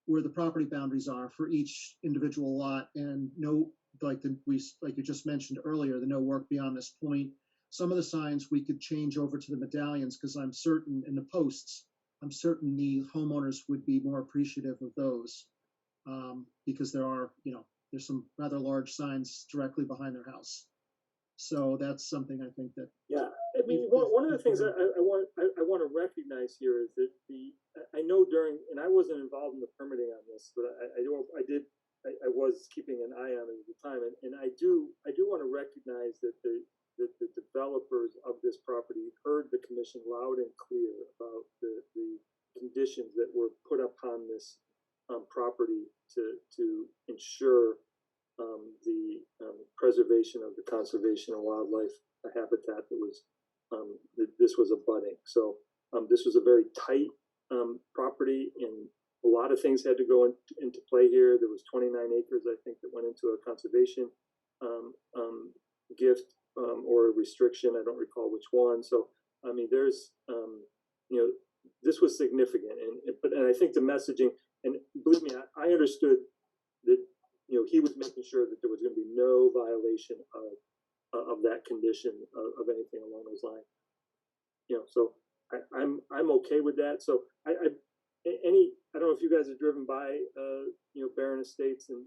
where the property boundaries are for each individual lot, and like you just mentioned earlier, the no work beyond this point. Some of the signs we could change over to the medallions, because I'm certain in the posts, I'm certain the homeowners would be more appreciative of those, because there's some rather large signs directly behind their house. So that's something I think that. Yeah, I mean, one of the things I want to recognize here is that I know and I wasn't involved in the permitting on this, but I was keeping an eye on it at the time, and I do want to recognize that the developers of this property heard the commission loud and clear about the conditions that were put upon this property to ensure the preservation of the conservation and wildlife habitat that was this was abutting. So this was a very tight property, and a lot of things had to go into play here. There was 29 acres, I think, that went into a conservation gift or a restriction. I don't recall which one. So I mean, there's this was significant, and I think the messaging, and believe me, I understood that he was making sure that there was going to be no violation of that condition of anything along those lines. So I'm okay with that. So any, I don't know if you guys have driven by, Barron Estates and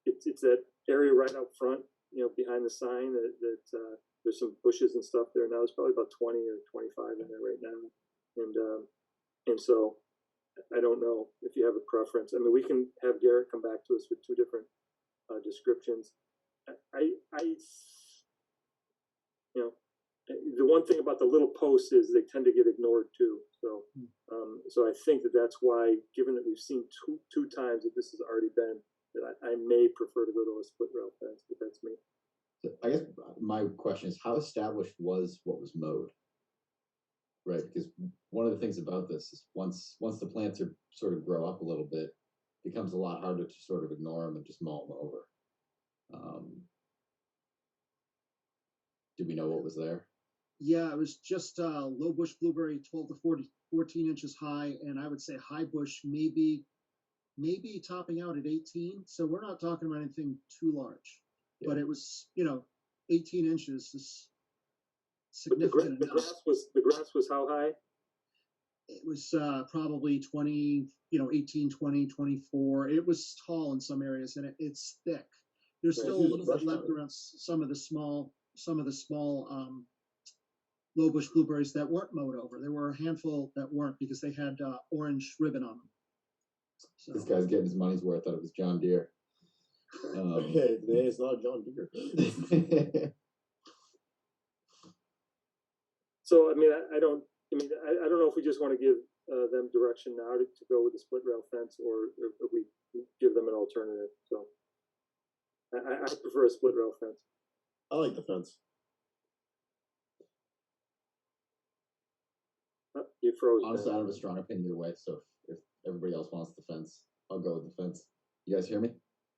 it's that area right out front, behind the sign that there's some bushes and stuff there now. There's probably about 20 or 25 in there right now. And so I don't know if you have a preference. I mean, we can have Garrett come back to us with two different descriptions. The one thing about the little posts is they tend to get ignored too. So, so I think that's why, given that we've seen two times that this has already been, that I may prefer to go to a split rail fence, but that's me. So I guess my question is, how established was what was mowed? Right, because one of the things about this is once the plants are sort of grow up a little bit, it becomes a lot harder to sort of ignore them and just mow them over. Do we know what was there? Yeah, it was just low bush blueberry, 12 to 14 inches high, and I would say high bush maybe topping out at 18. So we're not talking about anything too large, but it was 18 inches is significant. But the grass was how high? It was probably 20, 18, 20, 24. It was tall in some areas, and it's thick. There's still a little bit left around some of the small low bush blueberries that weren't mowed over. There were a handful that weren't because they had orange ribbon on them. So. This guy's getting his money's worth out of his John Deere. It's not a John Deere. So I mean, I don't know if we just want to give them direction now to go with the split rail fence, or if we give them an alternative. So I prefer a split rail fence. I like the fence. You froze. Honestly, I don't have a strong opinion either way. So if everybody else wants the fence, I'll go with the fence. You guys hear me?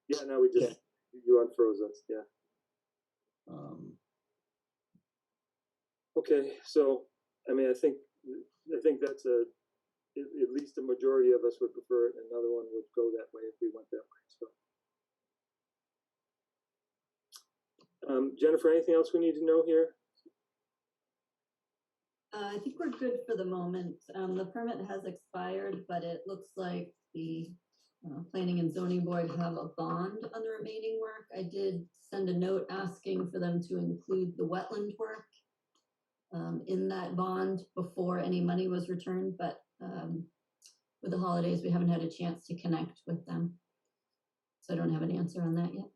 Yeah, no, we just you unfroze us. Yeah. Okay, so I mean, I think that's at least a majority of us would prefer it, and another one would go that way if we went that way. So, Jennifer, anything else we need to know here? I think we're good for the moment. The permit has expired, but it looks like the Planning and Zoning Board have a bond on the remaining work. I did send a note asking for them to include the wetland work in that bond before any money was returned, but with the holidays, we haven't had a chance to connect with them. So I don't have an answer on that yet.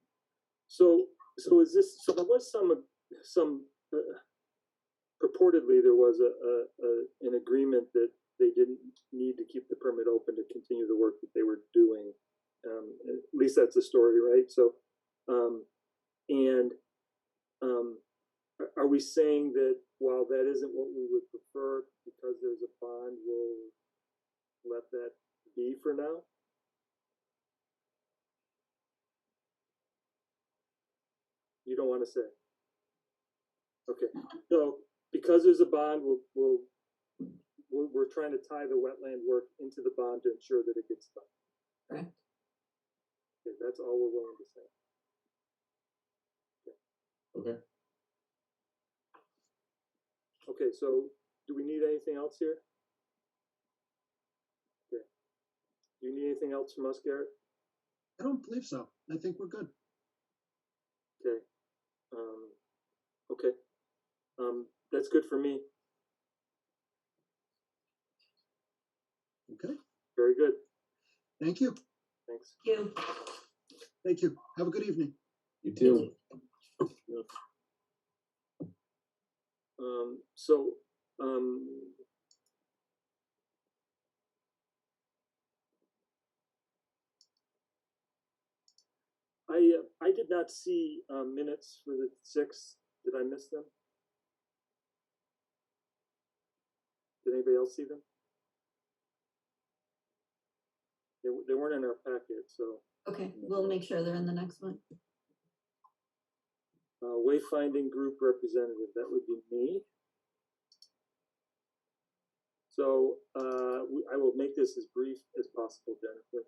So is this, so there was some purportedly there was an agreement that they didn't need to keep the permit open to continue the work that they were doing. At least that's the story, right? So, are we saying that while that isn't what we would prefer, because there's a bond, we'll let that be for now? You don't want to say? Okay, so because there's a bond, we're trying to tie the wetland work into the bond to ensure that it gets done. Correct. Okay, that's all we're willing to say. Okay. Okay, so do we need anything else here? Okay. Do you need anything else from us, Garrett? I don't believe so. I think we're good. Okay. Okay. That's good for me. Okay. Very good. Thank you. Thanks. Thank you. Thank you. Have a good evening. You too. I did not see minutes for the 6th. Did I miss them? Did anybody else see them? They weren't in our packet, so. Okay, we'll make sure they're in the next one. Wayfinding group representative, that would be me. So I will make this as brief as possible, Jennifer.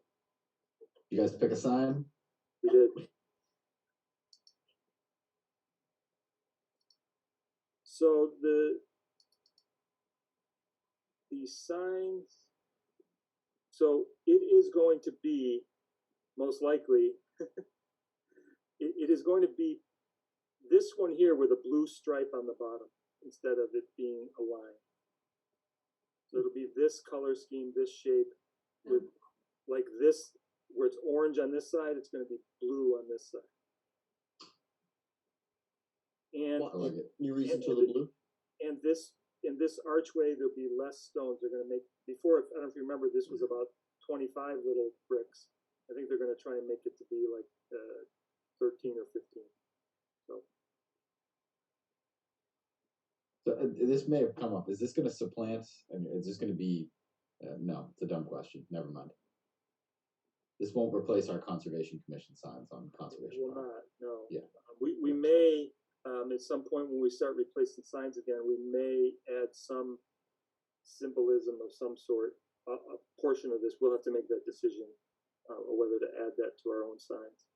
You guys pick a sign? We did. So the signs, So it is going to be, most likely, it is going to be this one here with a blue stripe on the bottom instead of it being a line. So it'll be this color scheme, this shape, with like this, where it's orange on this side, it's going to be blue on this side. And I like it. Any reason to the blue? and this, in this archway, there'll be less stones. They're going to make, before, I don't know if you remember, this was about 25 little bricks. I think they're going to try and make it to be like 13 or 15. So this may have come up. Is this going to supplant? I mean, is this going to be? No, it's a dumb question. Never mind. This won't replace our Conservation Commission signs on conservation. It will property. not, no. Yeah. We may, at some point when we start replacing signs again, we may add some symbolism of some sort, a portion of this. We'll have to make that decision, or whether to add that to our own signs.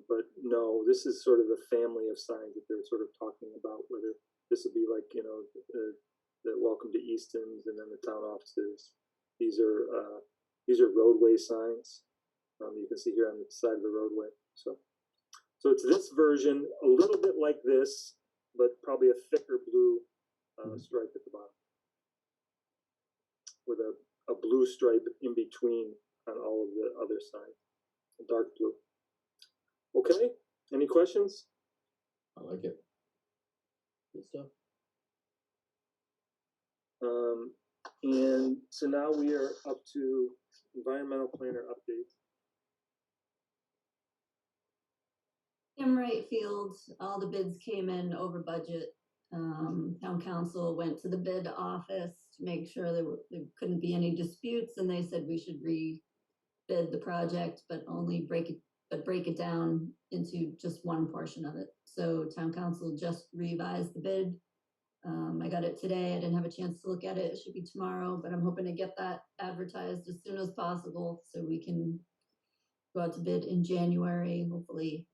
But no, this is sort of the family of signs that they're sort of talking about, whether this would be like, you know, the welcome to Easton's and then the town offices. These are roadway signs. You can see here on the side of the roadway. So it's this version, a little bit like this, but probably a thicker blue stripe at the bottom, with a blue stripe in between on all of the other signs, a dark blue. Okay, any questions? I like it. Good stuff. And so now we are up to environmental planner updates. Tim Wright Field, all the bids came in over budget. Town council went to the bid office to make sure there couldn't be any disputes, and they said we should re-bid the project, but only break it down into just one portion of it. So town council just revised the bid. I got it today. I didn't have a chance to look at it. It should be tomorrow, but I'm hoping to get that advertised as soon as possible so we can go out to bid in January, hopefully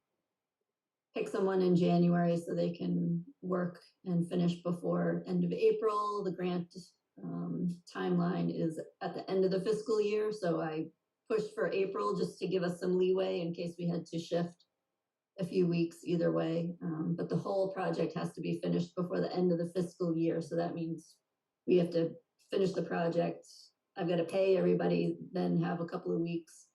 pick someone in January so they can work and finish before end of April. The grant timeline is at the end of the fiscal year, so I pushed for April just to give us some leeway in case we had to shift a few weeks either way. But the whole project has to be finished before the end of the fiscal year, so that means we have to finish the project. I've got to pay everybody, then have a couple of weeks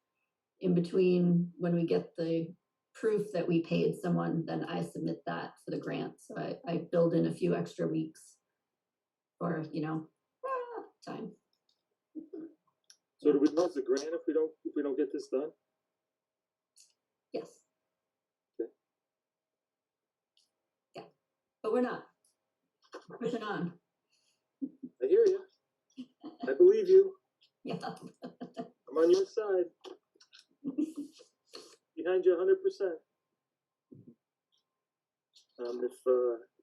in between when we get the proof that we paid someone, then I submit that for the grant. So I build in a few extra weeks for, time. So do we lose the grant if we don't get this done? Yes. Okay. Yeah, but we're not. We're pushing on. I hear you. I believe you. Yeah. I'm on your side. Behind you 100%.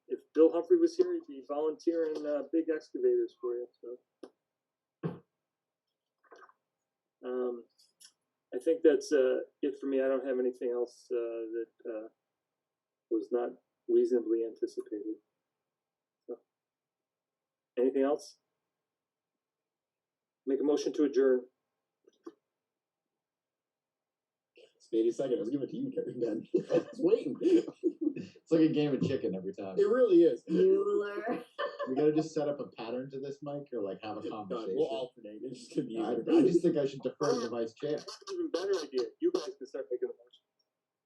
If Bill Humphrey was here, he'd be volunteering big excavators for you. So, I think that's it for me. I don't have anything else that was not reasonably anticipated. So, anything else? Make a motion to adjourn. Spady second. I was giving it to you, Ben. I was waiting. It's like a game of chicken every time. It really is. Bueller. We gotta just set up a pattern to this, Mike, or like have a God, conversation. we'll alternate. It's just gonna be. I just think I should defer to the vice chair. That's an even better idea. You guys can start making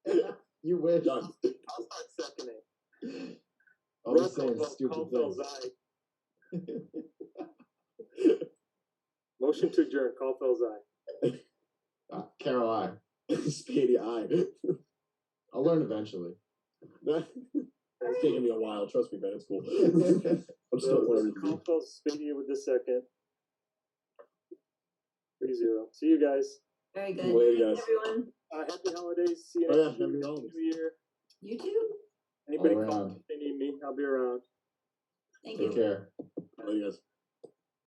the motion. You wish. Done. I'll start seconding. All the same stupid Callfell's things. aye. Motion to adjourn. Callfell's aye. Carol, I. Spady eye. I'll learn eventually. It's taking me a while. Trust me, Ben. It's cool. I'm still So, learning. Callfell's Spady with the second. 3-0. See you guys. Very good. Later, Thanks, guys. everyone. Happy holidays. See you Oh, yeah, next year. happy holidays. New Year. You too. Anybody All call around. me if they need me? I'll be around. Thank Take you. care. Later, guys.